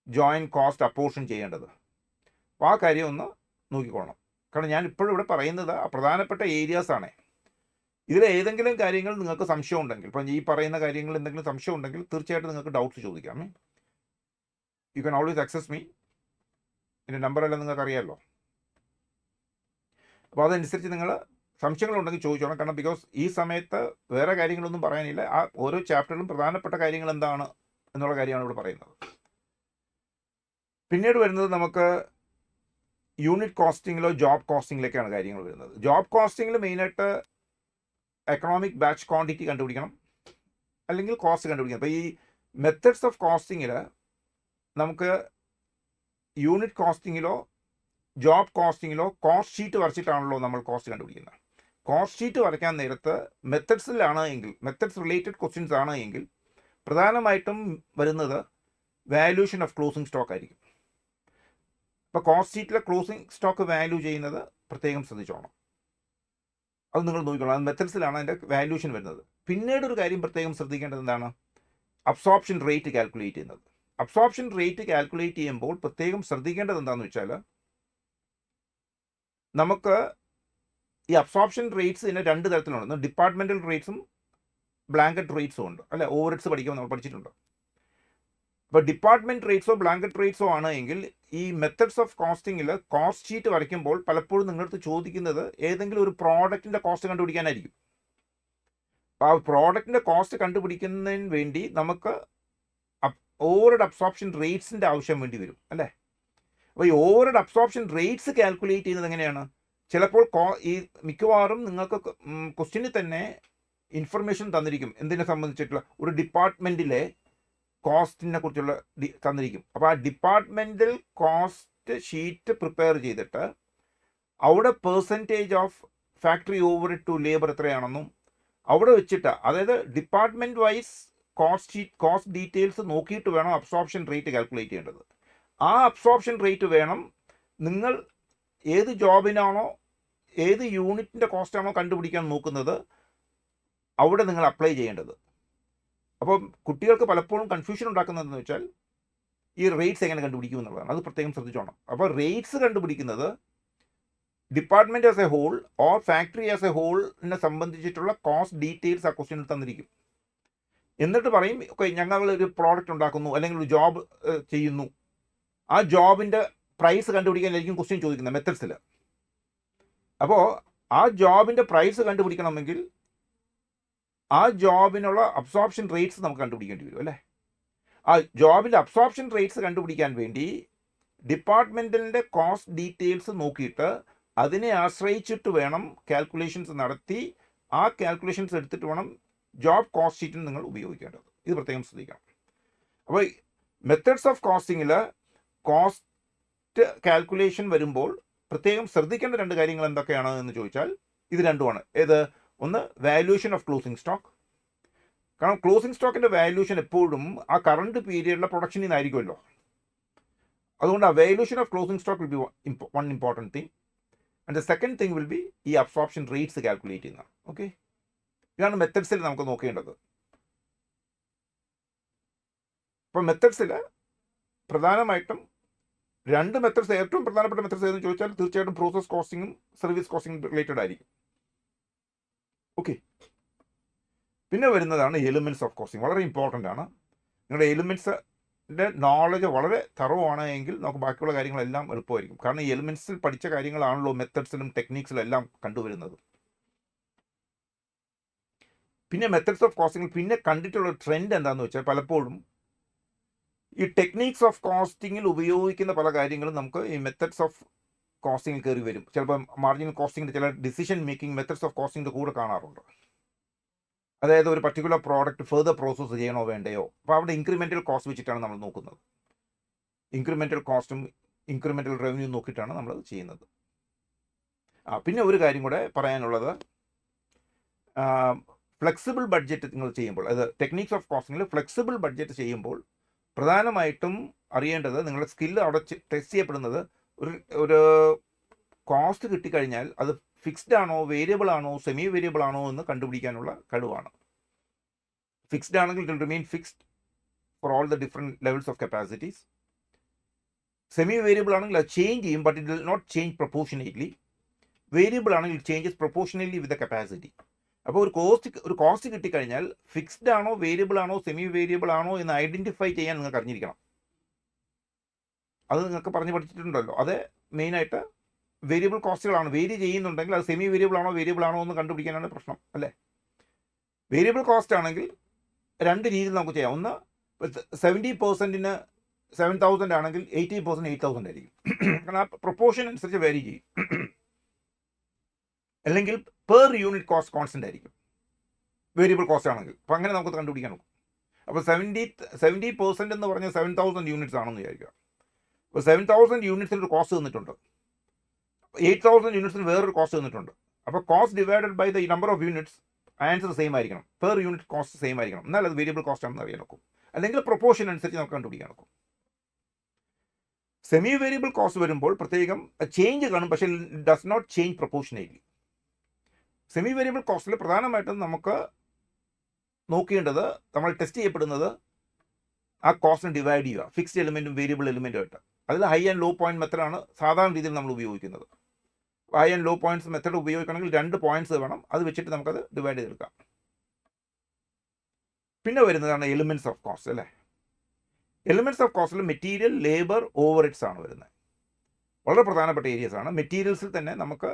ജോയിൻറ്റ് കോസ്റ്റ് അപ്പോർഷൻ ചെയ്യേണ്ടത്. അപ്പോൾ ആ കാര്യം ഒന്ന് നോക്കിക്കോണം. കാരണം ഞാൻ ഇപ്പോഴും ഇവിടെ പറയുന്നത് പ്രധാനപ്പെട്ട ഏരിയാസാണ്. ഇതിൽ ഏതെങ്കിലും കാര്യങ്ങൾ നിങ്ങൾക്ക് സംശയം ഉണ്ടെങ്കിൽ, ഇപ്പം ഈ പറയുന്ന കാര്യങ്ങൾ എന്തെങ്കിലും സംശയം ഉണ്ടെങ്കിൽ തീർച്ചയായിട്ടും നിങ്ങൾക്ക് ഡൗട്ട്സ് ചോദിക്കാമേ. You can always access me. എൻ്റെ നമ്പറെല്ലാം നിങ്ങൾക്ക് അറിയാമല്ലോ. അപ്പോൾ അതനുസരിച്ച് നിങ്ങൾ സംശയങ്ങളുണ്ടെങ്കിൽ ചോദിച്ചോണം. കാരണം ബിക്കോസ് ഈ സമയത്ത് വേറെ കാര്യങ്ങളൊന്നും പറയാനില്ല. ആ ഓരോ ചാപ്റ്ററിലും പ്രധാനപ്പെട്ട കാര്യങ്ങൾ എന്താണ് എന്നുള്ള കാര്യമാണ് ഇവിടെ പറയുന്നത്. പിന്നീട് വരുന്നത് നമുക്ക് യൂണിറ്റ് കോസ്റ്റിങ്ങിലോ ജോബ് കോസ്റ്റിങ്ങിലേക്കാണ് കാര്യങ്ങൾ വരുന്നത്. ജോബ് കോസ്റ്റിങ്ങിൽ മെയിനായിട്ട് എക്കണോമിക് ബാച്ച് ക്വാണ്ടിറ്റി കണ്ടുപിടിക്കണം, അല്ലെങ്കിൽ കോസ്റ്റ് കണ്ടുപിടിക്കണം. അപ്പോൾ ഈ മെത്തഡ്സ് ഓഫ് കോസ്റ്റിങ്ങിൽ നമുക്ക് യൂണിറ്റ് കോസ്റ്റിങ്ങിലോ ജോബ് കോസ്റ്റിങ്ങിലോ കോസ്റ്റ് ഷീറ്റ് വരച്ചിട്ടാണല്ലോ നമ്മൾ കോസ്റ്റ് കണ്ടുപിടിക്കുന്നത്. കോസ്റ്റ് ഷീറ്റ് വരയ്ക്കാൻ നേരത്ത് മെത്തഡ്സിലാണ് എങ്കിൽ, മെത്തഡ്സ് റിലേറ്റഡ് ക്വസ്റ്റ്യൻസ് ആണ് എങ്കിൽ പ്രധാനമായിട്ടും വരുന്നത് വാല്യൂഷൻ ഓഫ് ക്ലോസിംഗ് സ്റ്റോക്ക് ആയിരിക്കും. അപ്പോൾ കോസ്റ്റ് ഷീറ്റിലെ ക്ലോസിംഗ് സ്റ്റോക്ക് വാല്യൂ ചെയ്യുന്നത് പ്രത്യേകം ശ്രദ്ധിച്ചോണം. അത് നിങ്ങൾ നോക്കിക്കോളാം. അത് മെത്തഡ്സിലാണ് അതിൻ്റെ വാല്യൂഷൻ വരുന്നത്. പിന്നീട് ഒരു കാര്യം പ്രത്യേകം ശ്രദ്ധിക്കേണ്ടത് എന്താണ്? അബ്സോർപ്ഷൻ റേറ്റ് കാൽക്കുലേറ്റ് ചെയ്യുന്നത്. അബ്സോർപ്ഷൻ റേറ്റ് കാൽക്കുലേറ്റ് ചെയ്യുമ്പോൾ പ്രത്യേകം ശ്രദ്ധിക്കേണ്ടത് എന്താണെന്ന് വെച്ചാൽ, നമുക്ക് ഈ അബ്സോർപ്ഷൻ റേറ്റ്സ് ഇതിനെ 2 തരത്തിലുണ്ട്. ഡിപ്പാർട്ട്മെൻറ്റൽ റേറ്റ്സും ബ്ലാങ്കറ്റ് റേറ്റ്സും ഉണ്ട് അല്ലേ? ഓവർ ഹെഡ്സ് പഠിക്കുമ്പോൾ നമ്മൾ പഠിച്ചിട്ടുണ്ട്. അപ്പോൾ ഡിപ്പാർട്ട്മെൻറ്റ് റേറ്റ്സോ ബ്ലാങ്കറ്റ് റേറ്റ്സോ ആണ് എങ്കിൽ ഈ മെത്തഡ്സ് ഓഫ് കോസ്റ്റിങ്ങിൽ കോസ്റ്റ് ഷീറ്റ് വരയ്ക്കുമ്പോൾ പലപ്പോഴും നിങ്ങളടുത്ത് ചോദിക്കുന്നത് ഏതെങ്കിലും ഒരു പ്രോഡക്റ്റിൻ്റെ കോസ്റ്റ് കണ്ടുപിടിക്കാനായിരിക്കും. അപ്പോൾ ആ പ്രോഡക്റ്റിൻ്റെ കോസ്റ്റ് കണ്ടുപിടിക്കുന്നതിന് വേണ്ടി നമുക്ക് ഓവർ അബ്സോർപ്ഷൻ റേറ്റ്സിൻ്റെ ആവശ്യം വേണ്ടി വരും അല്ലേ? അപ്പോൾ ഈ ഓവർ അബ്സോർപ്ഷൻ റേറ്റ്സ് കാൽക്കുലേറ്റ് ചെയ്യുന്നത് എങ്ങനെയാണ്? ചിലപ്പോൾ ഈ മിക്കവാറും നിങ്ങൾക്ക് ക്വസ്റ്റ്യനിൽ തന്നെ ഇൻഫർമേഷൻ തന്നിരിക്കും എന്തിനെ സംബന്ധിച്ചിട്ടുള്ള ഒരു ഡിപ്പാർട്ട്മെൻറ്റിലെ കോസ്റ്റിനെ കുറിച്ചുള്ള തന്നിരിക്കും. അപ്പോൾ ആ ഡിപ്പാർട്ട്മെൻറ്റൽ കോസ്റ്റ് ഷീറ്റ് പ്രിപ്പയർ ചെയ്തിട്ട് അവിടെ percentage of factory over to labour എത്രയാണെന്നും അവിടെ വെച്ചിട്ട്, അതായത് ഡിപ്പാർട്ട്മെൻറ്റ് വൈസ് കോസ്റ്റ് ഡീറ്റെയിൽസ് നോക്കിയിട്ട് വേണം അബ്സോർപ്ഷൻ റേറ്റ് കാൽക്കുലേറ്റ് ചെയ്യേണ്ടത്. ആ അബ്സോർപ്ഷൻ റേറ്റ് വേണം നിങ്ങൾ ഏത് ജോബിനാണോ ഏത് യൂണിറ്റിൻ്റെ കോസ്റ്റാണോ കണ്ടുപിടിക്കാൻ നോക്കുന്നത് അവിടെ നിങ്ങൾ അപ്ലൈ ചെയ്യേണ്ടത്. അപ്പം കുട്ടികൾക്ക് പലപ്പോഴും കൺഫ്യൂഷൻ ഉണ്ടാക്കുന്നതെന്ന് വെച്ചാൽ ഈ റേറ്റ്സ് എങ്ങനെ കണ്ടുപിടിക്കും എന്നുള്ളതാണ്. അത് പ്രത്യേകം ശ്രദ്ധിച്ചോണം. അപ്പോൾ റേറ്റ്സ് കണ്ടുപിടിക്കുന്നത് department as a whole or factory as a ഹോളിനെ സംബന്ധിച്ചിട്ടുള്ള കോസ്റ്റ് ഡീറ്റെയിൽസ് ആ ക്വസ്റ്റ്യനിൽ തന്നിരിക്കും. എന്നിട്ട് പറയും ഓക്കെ ഞങ്ങൾ ഒരു പ്രോഡക്റ്റ് ഉണ്ടാക്കുന്നു അല്ലെങ്കിൽ ഒരു ജോബ് ചെയ്യുന്നു, ആ ജോബിൻ്റെ പ്രൈസ് കണ്ടുപിടിക്കാനായിരിക്കും ക്വസ്റ്റ്യൻ ചോദിക്കുന്നത് മെത്തഡ്സിൽ. അപ്പോൾ ആ ജോബിൻ്റെ പ്രൈസ് കണ്ടുപിടിക്കണമെങ്കിൽ ആ ജോബിനുള്ള അബ്സോർപ്ഷൻ റേറ്റ്സ് നമുക്ക് കണ്ടുപിടിക്കേണ്ടി വരും അല്ലേ? ആ ജോബിൻ്റെ അബ്സോർപ്ഷൻ റേറ്റ്സ് കണ്ടുപിടിക്കാൻ വേണ്ടി ഡിപ്പാർട്ട്മെൻറ്റലിൻ്റെ കോസ്റ്റ് ഡീറ്റെയിൽസ് നോക്കിയിട്ട് അതിനെ ആശ്രയിച്ചിട്ട് വേണം കാൽക്കുലേഷൻസ് നടത്തി ആ കാൽക്കുലേഷൻസ് എടുത്തിട്ട് വേണം ജോബ് കോസ്റ്റ് ഷീറ്റിന് നിങ്ങൾ ഉപയോഗിക്കേണ്ടത്. ഇത് പ്രത്യേകം ശ്രദ്ധിക്കണം. അപ്പോൾ മെത്തേഡ്സ് ഓഫ് കോസ്റ്റിങ്ങിൽ കോസ്റ്റ് കാൽക്കുലേഷൻ വരുമ്പോൾ പ്രത്യേകം ശ്രദ്ധിക്കേണ്ട 2 കാര്യങ്ങൾ എന്തൊക്കെയാണ് എന്ന് ചോദിച്ചാൽ ഇത് രണ്ടുമാണ്. ഏത്? ഒന്ന് വാല്യൂഷൻ ഓഫ് ക്ലോസിംഗ് സ്റ്റോക്ക്. കാരണം ക്ലോസിംഗ് സ്റ്റോക്കിൻ്റെ വാല്യൂഷൻ എപ്പോഴും ആ കറണ്ട് പീരിയഡിലെ പ്രൊഡക്ഷനിൽ നിന്നായിരിക്കുമല്ലോ. അതുകൊണ്ട് ആ valuation of closing stock will be one important thing. And the second thing will be ഈ അബ്സോർപ്ഷൻ റേറ്റ്സ് കാൽക്കുലേറ്റ് ചെയ്യുന്നതാണ്. ഓക്കെ, ഇതാണ് മെത്തഡ്സിൽ നമുക്ക് നോക്കേണ്ടത്. അപ്പോൾ മെത്തഡ്സിൽ പ്രധാനമായിട്ടും 2 മെത്തഡ്സ്, ഏറ്റവും പ്രധാനപ്പെട്ട മെത്തഡ്സ് ഏതെന്ന് ചോദിച്ചാൽ തീർച്ചയായിട്ടും പ്രോസസ് കോസ്റ്റിങ്ങും സർവീസ് കോസ്റ്റിംഗും റിലേറ്റഡ് ആയിരിക്കും. ഓക്കെ, പിന്നെ വരുന്നതാണ് എലിമെൻറ്റ്സ് ഓഫ് കോസ്റ്റിംഗ്. വളരെ ഇമ്പോർട്ടൻ്റ് ആണ്. നിങ്ങളുടെ എലിമെൻറ്റ്സിൻ്റെ നോളജ് വളരെ തറവാണ് എങ്കിൽ നമുക്ക് ബാക്കിയുള്ള കാര്യങ്ങളെല്ലാം എളുപ്പമായിരിക്കും. കാരണം ഈ എലിമെൻറ്റ്സിൽ പഠിച്ച കാര്യങ്ങളാണല്ലോ മെത്തഡ്സിലും ടെക്നിക്സിലും എല്ലാം കണ്ടുവരുന്നത്. പിന്നെ മെത്തഡ്സ് ഓഫ് കോസ്റ്റിംഗിൽ പിന്നെ കണ്ടിട്ടുള്ള ട്രെൻഡ് എന്താണെന്ന് വെച്ചാൽ പലപ്പോഴും ഈ ടെക്നിക്സ് ഓഫ് കോസ്റ്റിങ്ങിൽ ഉപയോഗിക്കുന്ന പല കാര്യങ്ങളും നമുക്ക് ഈ മെത്തഡ്സ് ഓഫ് കോസ്റ്റിങ്ങിൽ കയറി വരും. ചിലപ്പോൾ മാർജിനൽ കോസ്റ്റിങ്ങിൻ്റെ ചില ഡിസിഷൻ മേക്കിംഗ് മെത്തഡ്സ് ഓഫ് കോസ്റ്റിങ്ങിൻ്റെ കൂടെ കാണാറുണ്ട്. അതായത് ഒരു പർട്ടിക്കുലർ പ്രോഡക്റ്റ് ഫെർദർ പ്രോസസ്സ് ചെയ്യണോ വേണ്ടയോ. അപ്പോൾ അവിടെ ഇൻക്രിമെൻ്റൽ കോസ്റ്റ് വെച്ചിട്ടാണ് നമ്മൾ നോക്കുന്നത്. ഇൻക്രിമെൻ്റൽ കോസ്റ്റും ഇൻക്രിമെൻ്റൽ റവന്യൂ നോക്കിയിട്ടാണ് നമ്മൾ ചെയ്യുന്നത്. പിന്നെ ഒരു കാര്യം കൂടെ പറയാനുള്ളത്, ഫ്ലെക്സിബിൾ ബഡ്ജറ്റ് നിങ്ങൾ ചെയ്യുമ്പോൾ, അതായത് ടെക്നിക്സ് ഓഫ് കോസ്റ്റിങ്ങിൽ ഫ്ലെക്സിബിൾ ബഡ്ജറ്റ് ചെയ്യുമ്പോൾ പ്രധാനമായിട്ടും അറിയേണ്ടത് നിങ്ങളുടെ സ്കില്ല് അവിടെ ടെസ്റ്റ് ചെയ്യപ്പെടുന്നത് ഒരു കോസ്റ്റ് കിട്ടിക്കഴിഞ്ഞാൽ അത് ഫിക്സ്ഡ് ആണോ വേരിയബിൾ ആണോ സെമി വേരിയബിൾ ആണോ എന്ന് കണ്ടുപിടിക്കാനുള്ള കഴിവാണ്. ഫിക്സ്ഡ് ആണെങ്കിൽ it will remain fixed for all the different levels of capacities. Semi variable ആണെങ്കിൽ അത് ചേഞ്ച് ചെയ്യും, but it will not change proportionately. Variable ആണെങ്കിൽ it changes proportionately with the capacity. അപ്പോൾ ഒരു കോസ്റ്റ് കിട്ടിക്കഴിഞ്ഞാൽ ഫിക്സ്ഡ് ആണോ വേരിയബിൾ ആണോ സെമി വേരിയബിൾ ആണോ എന്ന് ഐഡൻറ്റിഫൈ ചെയ്യാൻ നിങ്ങൾക്ക് അറിഞ്ഞിരിക്കണം. അത് നിങ്ങൾക്ക് പറഞ്ഞു പഠിച്ചിട്ടുണ്ടല്ലോ. അത് മെയിനായിട്ട് വേരിയബിൾ കോസ്റ്റുകളാണ്. വേരി ചെയ്യുന്നുണ്ടെങ്കിൽ അത് സെമി വേരിയബിൾ ആണോ വേരിയബിൾ ആണോ എന്ന് കണ്ടുപിടിക്കാനാണ് പ്രശ്നം അല്ലേ? വേരിയബിൾ കോസ്റ്റ് ആണെങ്കിൽ 2 രീതിയിൽ നമുക്ക് ചെയ്യാം. ഒന്ന് 70%-ന് 7,000 ആണെങ്കിൽ 80% 8,000 ആയിരിക്കും. കാരണം ആ പ്രൊപ്പോർഷൻ അനുസരിച്ച് വേരി ചെയ്യും. അല്ലെങ്കിൽ പെർ യൂണിറ്റ് കോസ്റ്റ് കോൺസ്റ്റൻ്റ് ആയിരിക്കും വേരിയബിൾ കോസ്റ്റ് ആണെങ്കിൽ. അപ്പോൾ അങ്ങനെ നമുക്ക് കണ്ടുപിടിക്കാൻ നോക്കും. അപ്പോൾ 70% എന്ന് പറഞ്ഞാൽ 7,000 യൂണിറ്റ്സ് ആണെന്ന് വിചാരിക്കുക. അപ്പോൾ 7,000 യൂണിറ്റ്സിന് ഒരു കോസ്റ്റ് തന്നിട്ടുണ്ട്, 8,000 യൂണിറ്റ്സിന് വേറൊരു കോസ്റ്റ് തന്നിട്ടുണ്ട്. അപ്പോൾ cost divided by the number of units answer same ആയിരിക്കണം. പെർ യൂണിറ്റ് കോസ്റ്റ് സെയിം ആയിരിക്കണം. എന്നാൽ അത് വേരിയബിൾ കോസ്റ്റ് ആണെന്ന് അറിയാൻ നോക്കും. അല്ലെങ്കിൽ പ്രൊപ്പോർഷൻ അനുസരിച്ച് നമുക്ക് കണ്ടുപിടിക്കാൻ നോക്കും. സെമി വേരിയബിൾ കോസ്റ്റ് വരുമ്പോൾ പ്രത്യേകം ചേഞ്ച് കാണും, പക്ഷേ does not change proportionately. Semi variable കോസ്റ്റിൽ പ്രധാനമായിട്ടും നമുക്ക് നോക്കേണ്ടത്, നമ്മൾ ടെസ്റ്റ് ചെയ്യപ്പെടുന്നത് ആ കോസ്റ്റിനെ ഡിവൈഡ് ചെയ്യുക, ഫിക്സ്ഡ് എലിമെൻറ്റും വേരിയബിൾ എലിമെൻറ്റും ആയിട്ട്. അതിൽ ഹൈ ആൻഡ് ലോ പോയിന്റ് മെത്തഡാണ് സാധാരണ രീതിയിൽ നമ്മൾ ഉപയോഗിക്കുന്നത്. High and low points method ഉപയോഗിക്കണമെങ്കിൽ 2 പോയിന്റ്സ് വേണം, അത് വെച്ചിട്ട് നമുക്കത് ഡിവൈഡ് ചെയ്തെടുക്കാം. പിന്നെ വരുന്നതാണ് എലിമെൻറ്റ്സ് ഓഫ് കോസ്റ്റ് അല്ലേ. എലിമെൻറ്റ്സ് ഓഫ് കോസ്റ്റിൽ മെറ്റീരിയൽ, ലേബർ, ഓവർ ഹെഡ്സ് ആണ് വരുന്നത്. വളരെ പ്രധാനപ്പെട്ട ഏരിയസ് ആണ്. മെറ്റീരിയൽസിൽ തന്നെ നമുക്ക്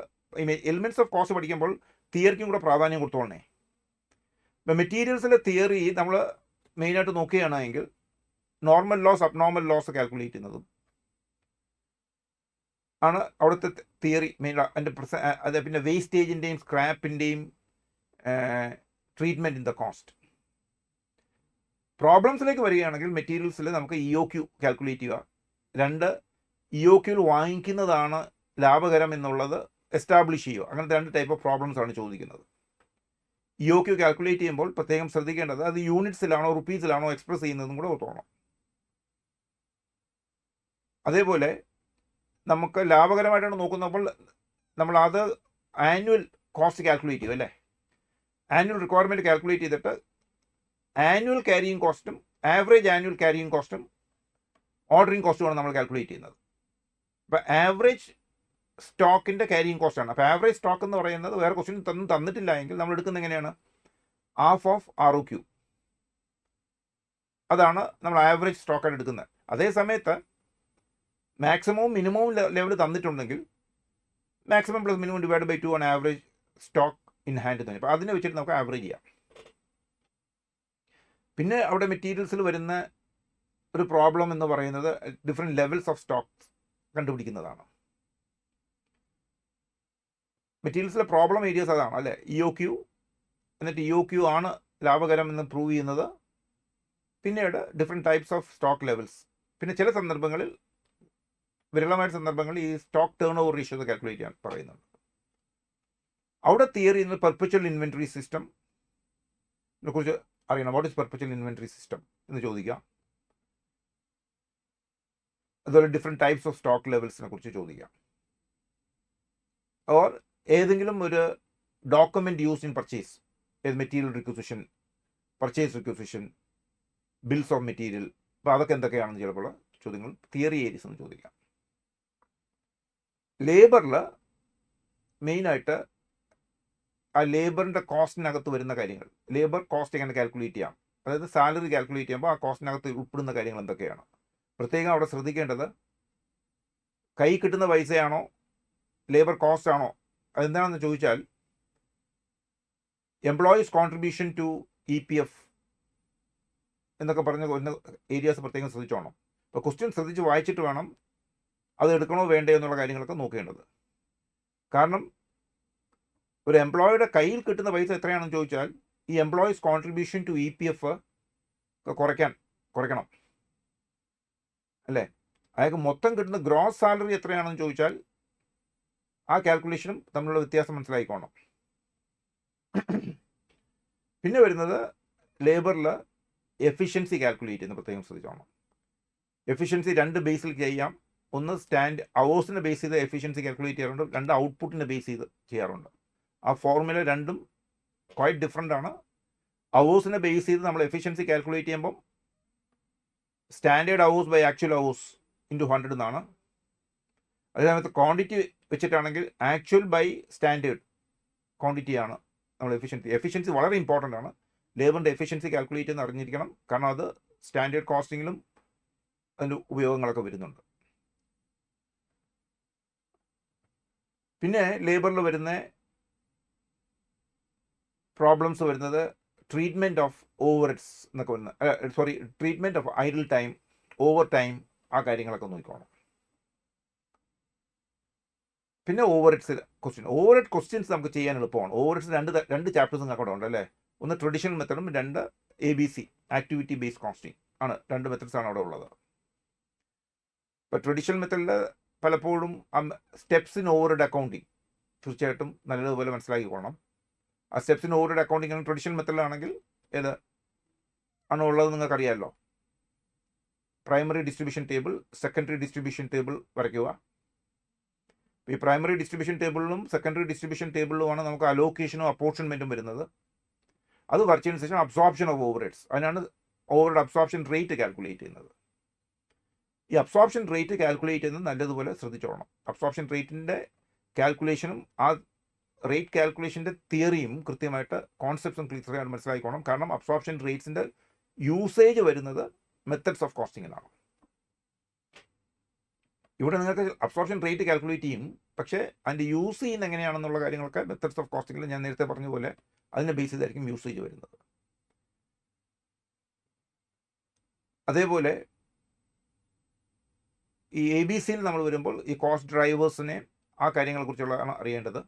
എലിമെൻറ്റ്സ് ഓഫ് കോസ്റ്റ് പഠിക്കുമ്പോൾ തിയറിക്കും കൂടെ പ്രാധാന്യം കൊടുത്തോളണേ. ഇപ്പം മെറ്റീരിയൽസിലെ തിയറി നമ്മൾ മെയിനായിട്ട് നോക്കുകയാണെങ്കിൽ normal loss, abnormal loss calculate ചെയ്യുന്നതും ആണ് അവിടുത്തെ തിയറി മെയിൻ. അത് പിന്നെ വേസ്റ്റേജിൻ്റെയും സ്ക്രാപ്പിൻ്റെയും ട്രീറ്റ്മെൻറ്റ് ഇൻ ദ കോസ്റ്റ്. പ്രോബ്ലംസിലേക്ക് വരികയാണെങ്കിൽ മെറ്റീരിയൽസിൽ നമുക്ക് EOQ കാൽക്കുലേറ്റ് ചെയ്യുക. 2 EOQയിൽ വാങ്ങിക്കുന്നതാണ് ലാഭകരം എന്നുള്ളത് എസ്റ്റാബ്ലിഷ് ചെയ്യുക. അങ്ങനത്തെ 2 ടൈപ്പ് ഓഫ് പ്രോബ്ലംസ് ആണ് ചോദിക്കുന്നത്. EOQ കാൽക്കുലേറ്റ് ചെയ്യുമ്പോൾ പ്രത്യേകം ശ്രദ്ധിക്കേണ്ടത് അത് യൂണിറ്റ്സിലാണോ റുപ്പീസിലാണോ എക്സ്പ്രസ് ചെയ്യുന്നതും കൂടെ ഓർത്തോണം. അതേപോലെ നമുക്ക് ലാഭകരമായിട്ടാണ് നോക്കുന്നപ്പോൾ നമ്മൾ അത് ആനുവൽ കോസ്റ്റ് കാൽക്കുലേറ്റ് ചെയ്യും അല്ലേ. ആനുവൽ റിക്വയർമെൻറ്റ് കാൽക്കുലേറ്റ് ചെയ്തിട്ട് ആനുവൽ ക്യാരിയിങ് കോസ്റ്റും ആവറേജ് ആനുവൽ ക്യാരിയിങ് കോസ്റ്റും ഓർഡറിങ് കോസ്റ്റുമാണ് നമ്മൾ കാൽക്കുലേറ്റ് ചെയ്യുന്നത്. അപ്പോൾ ആവറേജ് സ്റ്റോക്കിൻ്റെ ക്യാരിയിങ് കോസ്റ്റാണ്. അപ്പോൾ ആവറേജ് സ്റ്റോക്ക് എന്ന് പറയുന്നത് വേറെ ക്വസ്റ്റ്യൻ തന്നിട്ടില്ല എങ്കിൽ നമ്മൾ എടുക്കുന്നത് എങ്ങനെയാണ്, ഹാഫ് ഓഫ് ROQ. അതാണ് നമ്മൾ ആവറേജ് സ്റ്റോക്കായിട്ട് എടുക്കുന്നത്. അതേ സമയത്ത് മാക്സിമവും മിനിമവും ലെവൽ തന്നിട്ടുണ്ടെങ്കിൽ maximum plus minimum divide by 2 ആണ് ആവറേജ് സ്റ്റോക്ക് ഇൻ ഹാൻഡ് തന്നെ. അപ്പോൾ അതിനെ വെച്ചിട്ട് നമുക്ക് ആവറേജ് ചെയ്യാം. പിന്നെ അവിടെ മെറ്റീരിയൽസിൽ വരുന്ന ഒരു പ്രോബ്ലം എന്ന് പറയുന്നത് ഡിഫറെൻറ്റ് ലെവൽസ് ഓഫ് സ്റ്റോക്സ് കണ്ടുപിടിക്കുന്നതാണ്. മെറ്റീരിയൽസിലെ പ്രോബ്ലം ഏരിയസ് അതാണ് അല്ലേ. EOQ, എന്നിട്ട് EOQ ആണ് ലാഭകരം എന്ന് പ്രൂവ് ചെയ്യുന്നത്. പിന്നീട് different types of stock levels. പിന്നെ ചില സന്ദർഭങ്ങളിൽ, വിരളമായ സന്ദർഭങ്ങളിൽ ഈ stock turn over ratios calculate ചെയ്യാൻ പറയുന്നുണ്ട്. അവിടെ തിയറി പെർപ്പച്വൽ ഇൻവെൻറ്ററി സിസ്റ്റം കുറിച്ച് അറിയണം. What is perpetual inventory system എന്ന് ചോദിക്കാം. അതുപോലെ ഡിഫറെൻറ്റ് ടൈപ്സ് ഓഫ് സ്റ്റോക്ക് ലെവൽസിനെ കുറിച്ച് ചോദിക്കാം. ഓർ ഏതെങ്കിലും ഒരു document use in purchase, material requisition, purchase requisition, bills of material, അപ്പോൾ അതൊക്കെ എന്തൊക്കെയാണെന്ന് ചിലപ്പോൾ ചോദ്യങ്ങൾ തിയറി ഏരിയസ് എന്ന് ചോദിക്കാം. ലേബറിൽ മെയിനായിട്ട് ആ ലേബറിൻ്റെ കോസ്റ്റിനകത്ത് വരുന്ന കാര്യങ്ങൾ, ലേബർ കോസ്റ്റ് എങ്ങനെ കാൽക്കുലേറ്റ് ചെയ്യാം, അതായത് സാലറി കാൽക്കുലേറ്റ് ചെയ്യുമ്പോൾ ആ കോസ്റ്റിനകത്ത് ഉൾപ്പെടുന്ന കാര്യങ്ങൾ എന്തൊക്കെയാണ്. പ്രത്യേകം അവിടെ ശ്രദ്ധിക്കേണ്ടത് കൈ കിട്ടുന്ന പൈസയാണോ ലേബർ കോസ്റ്റ് ആണോ. അതെന്താണെന്ന് ചോദിച്ചാൽ എംപ്ലോയീസ് കോൺട്രിബ്യൂഷൻ ടു EPF എന്നൊക്കെ പറഞ്ഞ ഏരിയാസ് പ്രത്യേകം ശ്രദ്ധിച്ചോണം. അപ്പോൾ ക്വസ്റ്റ്യൻ ശ്രദ്ധിച്ച് വായിച്ചിട്ട് വേണം അത് എടുക്കണോ വേണ്ടയോ എന്നുള്ള കാര്യങ്ങളൊക്കെ നോക്കേണ്ടത്. കാരണം ഒരു എംപ്ലോയിയുടെ കയ്യിൽ കിട്ടുന്ന പൈസ എത്രയാണെന്ന് ചോദിച്ചാൽ ഈ എംപ്ലോയീസ് കോൺട്രിബ്യൂഷൻ ടു EPF കുറയ്ക്കണം അല്ലേ. അയാൾക്ക് മൊത്തം കിട്ടുന്ന ഗ്രോസ് സാലറി എത്രയാണെന്ന് ചോദിച്ചാൽ ആ കാൽക്കുലേഷനും തമ്മിലുള്ള വ്യത്യാസം മനസ്സിലായിക്കോണം. പിന്നെ വരുന്നത് ലേബറിൽ എഫിഷ്യൻസി കാൽക്കുലേറ്റ് ചെയ്യുന്ന പ്രത്യേകം ശ്രദ്ധിച്ചോണം. എഫിഷ്യൻസി 2 ബേസിൽ ചെയ്യാം. ഒന്ന് സ്റ്റാൻഡ് അവേഴ്സിനെ ബേസ് ചെയ്ത് എഫിഷ്യൻസി കാൽക്കുലേറ്റ് ചെയ്യാറുണ്ട്, 2 ഔട്ട്പുട്ടിനെ ബേസ് ചെയ്ത് ചെയ്യാറുണ്ട്. ആ ഫോർമുല രണ്ടും ക്വൈറ്റ് ഡിഫറെൻ്റ് ആണ്. അവേഴ്സിനെ ബേസ് ചെയ്ത് നമ്മൾ എഫിഷ്യൻസി കാൽക്കുലേറ്റ് ചെയ്യുമ്പം standard hours by actual hours into 100 എന്നാണ്. അതേസമയത്ത് ക്വാണ്ടിറ്റി വെച്ചിട്ടാണെങ്കിൽ ആക്ച്വൽ ബൈ സ്റ്റാൻഡേർഡ് ക്വാണ്ടിറ്റിയാണ് നമ്മൾ എഫിഷ്യൻസി വളരെ ഇമ്പോർട്ടൻ്റ് ആണ്. ലേബറിൻ്റെ എഫിഷ്യൻസി കാൽക്കുലേറ്റ് ചെയ്യുന്ന അറിഞ്ഞിരിക്കണം, കാരണം അത് സ്റ്റാൻഡേർഡ് കോസ്റ്റിങ്ങിലും അതിൻ്റെ ഉപയോഗങ്ങളൊക്കെ വരുന്നുണ്ട്. പിന്നെ ലേബറിൽ വരുന്ന പ്രോബ്ലംസ് വരുന്നത് ട്രീറ്റ്മെൻറ്റ് ഓഫ് ഓവർ ഹെഡ്സ് എന്നൊക്കെ വരുന്ന treatment of idle time, overtime, ആ കാര്യങ്ങളൊക്കെ നോക്കിക്കോണം. പിന്നെ overheads overhead questions നമുക്ക് ചെയ്യാൻ എളുപ്പമാണ്. ഓവർ ഹെഡ്സ് രണ്ട് ചാപ്റ്റേഴ്സ് നമുക്ക് അവിടെ ഉണ്ട് അല്ലേ. ഒന്ന് ട്രഡീഷണൽ മെത്തഡും 2 ABC ആക്ടിവിറ്റി ബേസ്ഡ് കോസ്റ്റിംഗ് ആണ്. 2 മെത്തഡ്സാണ് അവിടെ ഉള്ളത്. ഇപ്പോൾ ട്രഡീഷണൽ മെത്തഡിൽ പലപ്പോഴും steps in overhead accounting തീർച്ചയായിട്ടും നല്ലതുപോലെ മനസ്സിലാക്കിക്കോണം. ആ steps in overhead accounting traditional മെത്തഡിലാണെങ്കിൽ ഏത് ആണോ ഉള്ളത് നിങ്ങൾക്കറിയാമല്ലോ. Primary distribution table, secondary distribution table വരയ്ക്കുക. ഈ പ്രൈമറി ഡിസ്ട്രിബ്യൂഷൻ ടേബിളിലും സെക്കൻഡറി ഡിസ്ട്രിബ്യൂഷൻ ടേബിളിലുമാണ് നമുക്ക് അലോക്കേഷനും അപ്പോർഷൻമെൻറ്റും വരുന്നത്. അത് വരച്ചതിന് ശേഷം അബ്സോർപ്ഷൻ ഓഫ് ഓവർ ഹെഡ്സ്, അതിനാണ് ഓവർ അബ്സോർപ്ഷൻ റേറ്റ് കാൽക്കുലേറ്റ് ചെയ്യുന്നത്. ഈ അബ്സോർപ്ഷൻ റേറ്റ് കാൽക്കുലേറ്റ് ചെയ്യുന്നത് നല്ലതുപോലെ ശ്രദ്ധിച്ചോളണം. അബ്സോർപ്ഷൻ റേറ്റിൻ്റെ കാൽക്കുലേഷനും ആ റേറ്റ് കാൽക്കുലേഷൻ്റെ തിയറിയും കൃത്യമായിട്ട് കോൺസെപ്റ്റ്സും ക്ലിയറായിട്ട് മനസ്സിലാക്കിക്കോണം. കാരണം അബ്സോർപ്ഷൻ റേറ്റ്സിൻ്റെ യൂസേജ് വരുന്നത് മെത്തഡ്സ് ഓഫ് കോസ്റ്റിങ്ങിലാണ്. ഇവിടെ നിങ്ങൾക്ക് അബ്സോർപ്ഷൻ റേറ്റ് കാൽക്കുലേറ്റ് ചെയ്യും, പക്ഷേ അതിൻ്റെ യൂസ് ചെയ്യുന്ന എങ്ങനെയാണെന്നുള്ള കാര്യങ്ങളൊക്കെ മെത്തഡ്സ് ഓഫ് കോസ്റ്റിങ്ങിൽ ഞാൻ നേരത്തെ പറഞ്ഞ പോലെ അതിനെ ബേസ് ചെയ്തായിരിക്കും യൂസേജ് വരുന്നത്. അതേപോലെ ഈ ABC നമ്മൾ വരുമ്പോൾ ഈ കോസ്റ്റ് ഡ്രൈവേഴ്സിനെ ആ കാര്യങ്ങളെക്കുറിച്ചുള്ളതാണ് അറിയേണ്ടത്.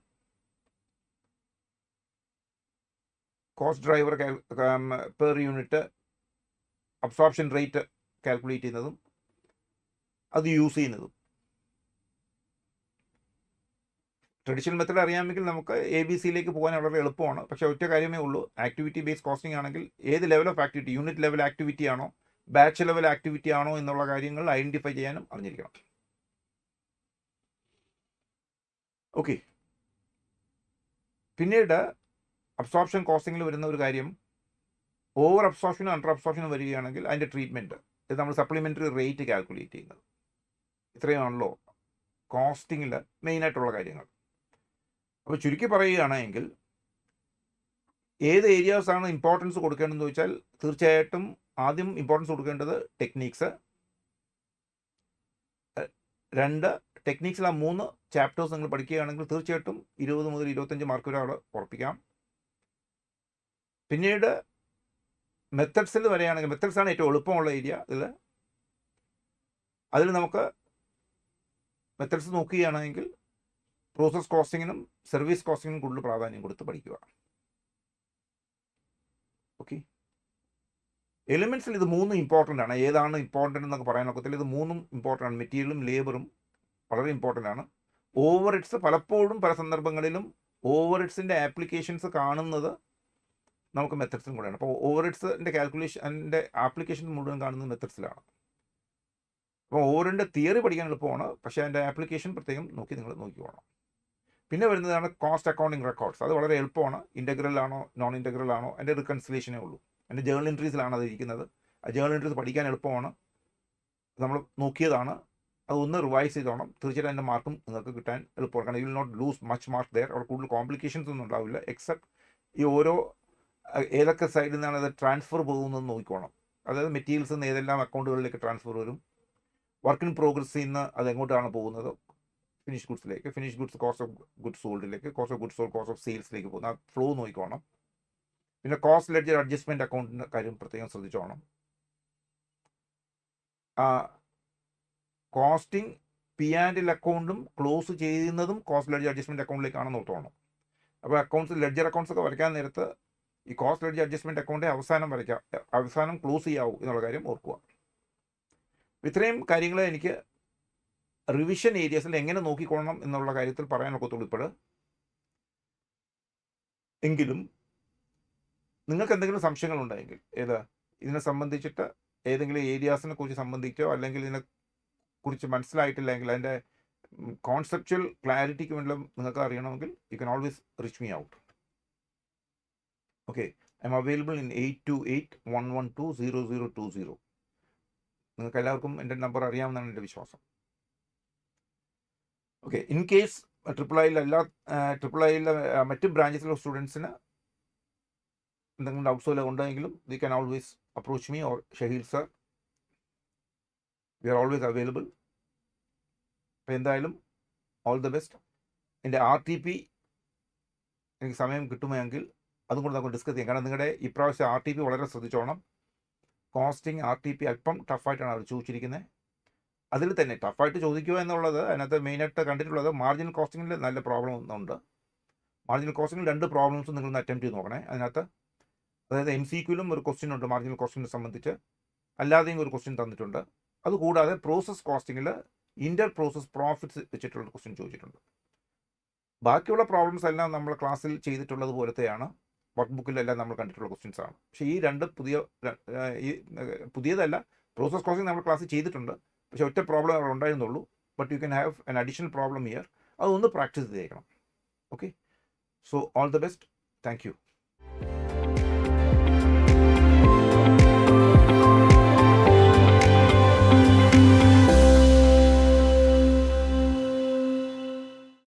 Cost driver per unit absorption rate calculate ചെയ്യുന്നതും അത് യൂസ് ചെയ്യുന്നതും. ട്രഡീഷണൽ മെത്തഡ് അറിയാമെങ്കിൽ നമുക്ക് ABC പോകാൻ വളരെ എളുപ്പമാണ്. പക്ഷേ ഒറ്റ കാര്യമേ ഉള്ളൂ, ആക്ടിവിറ്റി ബേസ്ഡ് കോസ്റ്റിംഗ് ആണെങ്കിൽ ഏത് level of activity, unit level activity ആണോ ബാച്ച് ലെവൽ ആക്ടിവിറ്റി ആണോ എന്നുള്ള കാര്യങ്ങൾ ഐഡൻറ്റിഫൈ ചെയ്യാനും അറിഞ്ഞിരിക്കണം. ഓക്കെ, പിന്നീട് അബ്സോർപ്ഷൻ കോസ്റ്റിങ്ങിൽ വരുന്ന ഒരു കാര്യം, ഓവർ അബ്സോർപ്ഷനും അണ്ടർ അബ്സോർപ്ഷനും വരികയാണെങ്കിൽ അതിൻ്റെ ട്രീറ്റ്മെൻറ്റ്, ഇത് നമ്മൾ സപ്ലിമെൻ്ററി റേറ്റ് കാൽക്കുലേറ്റ് ചെയ്യുന്നത്. ഇത്രയുമാണല്ലോ കോസ്റ്റിങ്ങിൽ മെയിനായിട്ടുള്ള കാര്യങ്ങൾ. അപ്പോൾ ചുരുക്കി പറയുകയാണെങ്കിൽ ഏത് ഏരിയാസാണ് ഇമ്പോർട്ടൻസ് കൊടുക്കേണ്ടതെന്ന് ചോദിച്ചാൽ തീർച്ചയായിട്ടും ആദ്യം ഇമ്പോർട്ടൻസ് കൊടുക്കേണ്ടത് ടെക്നീക്സ്. 2 ടെക്നീക്സിൽ ആ 3 ചാപ്റ്റേഴ്സ് നിങ്ങൾ പഠിക്കുകയാണെങ്കിൽ തീർച്ചയായിട്ടും 20 മുതൽ 25 മാർക്ക് വരെ അവിടെ ഉറപ്പിക്കാം. പിന്നീട് മെത്തഡ്സിൽ വരികയാണെങ്കിൽ മെത്തഡ്സാണ് ഏറ്റവും എളുപ്പമുള്ള ഏരിയ. അതിൽ നമുക്ക് മെത്തഡ്സ് നോക്കുകയാണെങ്കിൽ പ്രോസസ് കോസ്റ്റിങ്ങിനും സർവീസ് കോസ്റ്റിങ്ങിനും കൂടുതൽ പ്രാധാന്യം കൊടുത്ത് പഠിക്കുക. ഓക്കെ, എലിമെൻറ്റ്സിൽ ഇത് 3 ഇമ്പോർട്ടൻ്റ് ആണ്. ഏതാണ് ഇമ്പോർട്ടൻ്റ് എന്നൊക്കെ പറയാൻ ഒക്കത്തില്ല, ഇത് 3 ഇമ്പോർട്ടൻ്റ് ആണ്. മെറ്റീരിയലും ലേബറും വളരെ ഇമ്പോർട്ടൻ്റ് ആണ്. ഓവർ ഹെഡ്സ് പലപ്പോഴും പല സന്ദർഭങ്ങളിലും ഓവർ ഹെഡ്സിൻ്റെ ആപ്ലിക്കേഷൻസ് കാണുന്നത് നമുക്ക് മെത്തഡ്സിലും കൂടെയാണ്. അപ്പോൾ ഓവർ ഹെഡ്സിൻ്റെ കാൽക്കുലേഷൻ്റെ ആപ്ലിക്കേഷൻ മുഴുവൻ കാണുന്നത് മെത്തഡ്സിലാണ്. അപ്പോൾ ഓവർ ഹെഡിൻ്റെ തിയറി പഠിക്കാൻ എളുപ്പമാണ്, പക്ഷേ അതിൻ്റെ ആപ്ലിക്കേഷൻ പ്രത്യേകം നിങ്ങൾ നോക്കിക്കോണം. പിന്നെ വരുന്നതാണ് കോസ്റ്റ് അക്കൗണ്ടിങ് റെക്കോർഡ്സ്. അത് വളരെ എളുപ്പമാണ്. ഇൻ്റഗ്രൽ ആണോ നോൺ ഇൻ്റഗ്രൽ ആണോ അതിൻ്റെ റിക്കൺസിലേഷനേ ഉള്ളൂ. അതിൻ്റെ ജേർണൽ എൻട്രീസിലാണ് അത് ഇരിക്കുന്നത്. ആ ജേർണൽ എൻട്രീസ് പഠിക്കാൻ എളുപ്പമാണ്, നമ്മൾ നോക്കിയതാണ്. അതൊന്ന് റിവൈസ് ചെയ്തോണം. തീർച്ചയായിട്ടും അതിൻ്റെ മാർക്കും നിങ്ങൾക്ക് കിട്ടാൻ എളുപ്പമാണ്. കാരണം you will not lose much mark there. അവിടെ കൂടുതൽ കോംപ്ലിക്കേഷൻസ് ഒന്നും ഉണ്ടാവില്ല, എക്സെപ്റ്റ് ഈ ഓരോ ഏതൊക്കെ സൈഡിൽ നിന്നാണ് അത് ട്രാൻസ്ഫർ പോകുന്നതെന്ന് നോക്കിക്കോണം. അതായത് മെറ്റീരിയൽസ് നിന്ന് ഏതെല്ലാം അക്കൗണ്ടുകളിലേക്ക് ട്രാൻസ്ഫർ വരും, വർക്ക് ഇൻ പ്രോഗ്രസ്സിൽ നിന്ന് അത് എങ്ങോട്ടാണ് പോകുന്നത്, ഫിനിഷ് ഗുഡ്സിലേക്ക്, finish goods cost of goods സോൾഡിലേക്ക്, cost of goods sold cost of സെയിൽസിലേക്ക് പോകുന്ന ആ ഫ്ലോ നോക്കിക്കോണം. പിന്നെ കോസ്റ്റ് ലെഡ്ജർ അഡ്ജസ്റ്റ്മെൻറ്റ് അക്കൗണ്ടിൻ്റെ കാര്യം പ്രത്യേകം ശ്രദ്ധിച്ചോണം. കോസ്റ്റിംഗ് P&L അക്കൗണ്ടും ക്ലോസ് ചെയ്യുന്നതും കോസ്റ്റ് ലെഡ്ജർ അഡ്ജസ്റ്റ്മെൻറ്റ് അക്കൗണ്ടിലേക്കാണെന്ന് ഓർത്തോണം. അപ്പോൾ അക്കൗണ്ട്സ് ലെഡ്ജർ അക്കൗണ്ട്സ് ഒക്കെ വരയ്ക്കാൻ നേരത്ത് ഈ കോസ്റ്റ് ലെഡ്ജർ അഡ്ജസ്റ്റ്മെൻറ്റ് അക്കൗണ്ടേ അവസാനം ക്ലോസ് ചെയ്യാവൂ എന്നുള്ള കാര്യം ഓർക്കുക. ഇത്രയും കാര്യങ്ങൾ എനിക്ക് റിവിഷൻ ഏരിയസിൽ എങ്ങനെ നോക്കിക്കൊള്ളണം എന്നുള്ള കാര്യത്തിൽ പറയാനൊക്കത്തുള്ളൂ ഇപ്പോൾ. എങ്കിലും നിങ്ങൾക്ക് എന്തെങ്കിലും സംശയങ്ങളുണ്ടെങ്കിൽ ഇതിനെ സംബന്ധിച്ചിട്ട് ഏതെങ്കിലും ഏരിയാസിനെ കുറിച്ച് സംബന്ധിച്ചോ അല്ലെങ്കിൽ ഇതിനെക്കുറിച്ച് മനസ്സിലായിട്ടില്ലെങ്കിൽ അതിൻ്റെ കോൺസെപ്ച്വൽ ക്ലാരിറ്റിക്ക് വേണ്ടി നിങ്ങൾക്ക് അറിയണമെങ്കിൽ you can always reach me out. Okay, I'm available in 8281120020. നിങ്ങൾക്ക് എല്ലാവർക്കും എൻ്റെ നമ്പർ അറിയാമെന്നാണ് എൻ്റെ വിശ്വാസം. ഓക്കെ, ഇൻ കേസ് ട്രിപ്പിൾ ഐയിലെ മറ്റ് ബ്രാഞ്ചസിലെ സ്റ്റുഡൻസിന് എന്തെങ്കിലും ഡൗട്ട്സ് വല്ല ഉണ്ടെങ്കിലും they can always approach me or Shaheel sir. We are always available. അപ്പോൾ എന്തായാലും ഓൾ ദ ബെസ്റ്റ്. എൻ്റെ RTP എനിക്ക് സമയം കിട്ടുമെങ്കിൽ അതും കൂടെ നമുക്ക് ഡിസ്കസ് ചെയ്യാം. കാരണം നിങ്ങളുടെ ഇപ്രാവശ്യം RTP വളരെ ശ്രദ്ധിച്ചോണം. കോസ്റ്റിംഗ് RTP അല്പം ടഫായിട്ടാണ് അവർ ചോദിച്ചിരിക്കുന്നത്. അതിൽ തന്നെ ടഫായിട്ട് ചോദിക്കുക എന്നുള്ളത് അതിനകത്ത് മെയിനായിട്ട് കണ്ടിട്ടുള്ളത് മാർജിനൽ കോസ്റ്റിങ്ങിൽ നല്ല പ്രോബ്ലം ഒന്നുണ്ട്. മാർജിനൽ കോസ്റ്റിങ്ങിൽ 2 പ്രോബ്ലംസ് നിങ്ങളൊന്ന് അറ്റംപ്റ്റ് ചെയ്ത് നോക്കണേ. അതിനകത്ത് അതായത് MCQലും ഒരു ക്വസ്റ്റ്യൻ ഉണ്ട് മാർജിനൽ കോസ്റ്റിങ്ങിനെ സംബന്ധിച്ച്, അല്ലാതെയും ഒരു ക്വസ്റ്റ്യൻ തന്നിട്ടുണ്ട്. അതുകൂടാതെ പ്രോസസ് കോസ്റ്റിങ്ങിൽ ഇൻ്റർ പ്രോസസ് പ്രോഫിറ്റ്സ് വെച്ചിട്ടുള്ള ക്വസ്റ്റ്യൻ ചോദിച്ചിട്ടുണ്ട്. ബാക്കിയുള്ള പ്രോബ്ലംസ് എല്ലാം നമ്മൾ ക്ലാസ്സിൽ ചെയ്തിട്ടുള്ളത് പോലത്തെയാണ്, വർക്ക് ബുക്കിലെല്ലാം നമ്മൾ കണ്ടിട്ടുള്ള ക്വസ്റ്റ്യൻസ് ആണ്. പക്ഷേ ഈ 2 പുതിയതല്ല. പ്രോസസ് കോസ്റ്റിംഗ് നമ്മൾ ക്ലാസ്സിൽ ചെയ്തിട്ടുണ്ട്, പക്ഷേ ഒറ്റ പ്രോബ്ലം അവിടെ ഉണ്ടായിരുന്നുള്ളൂ. But you can have an additional problem here. അതൊന്ന് പ്രാക്ടീസ് ചെയ്തേക്കണം. Okay, so all the best. Thank you.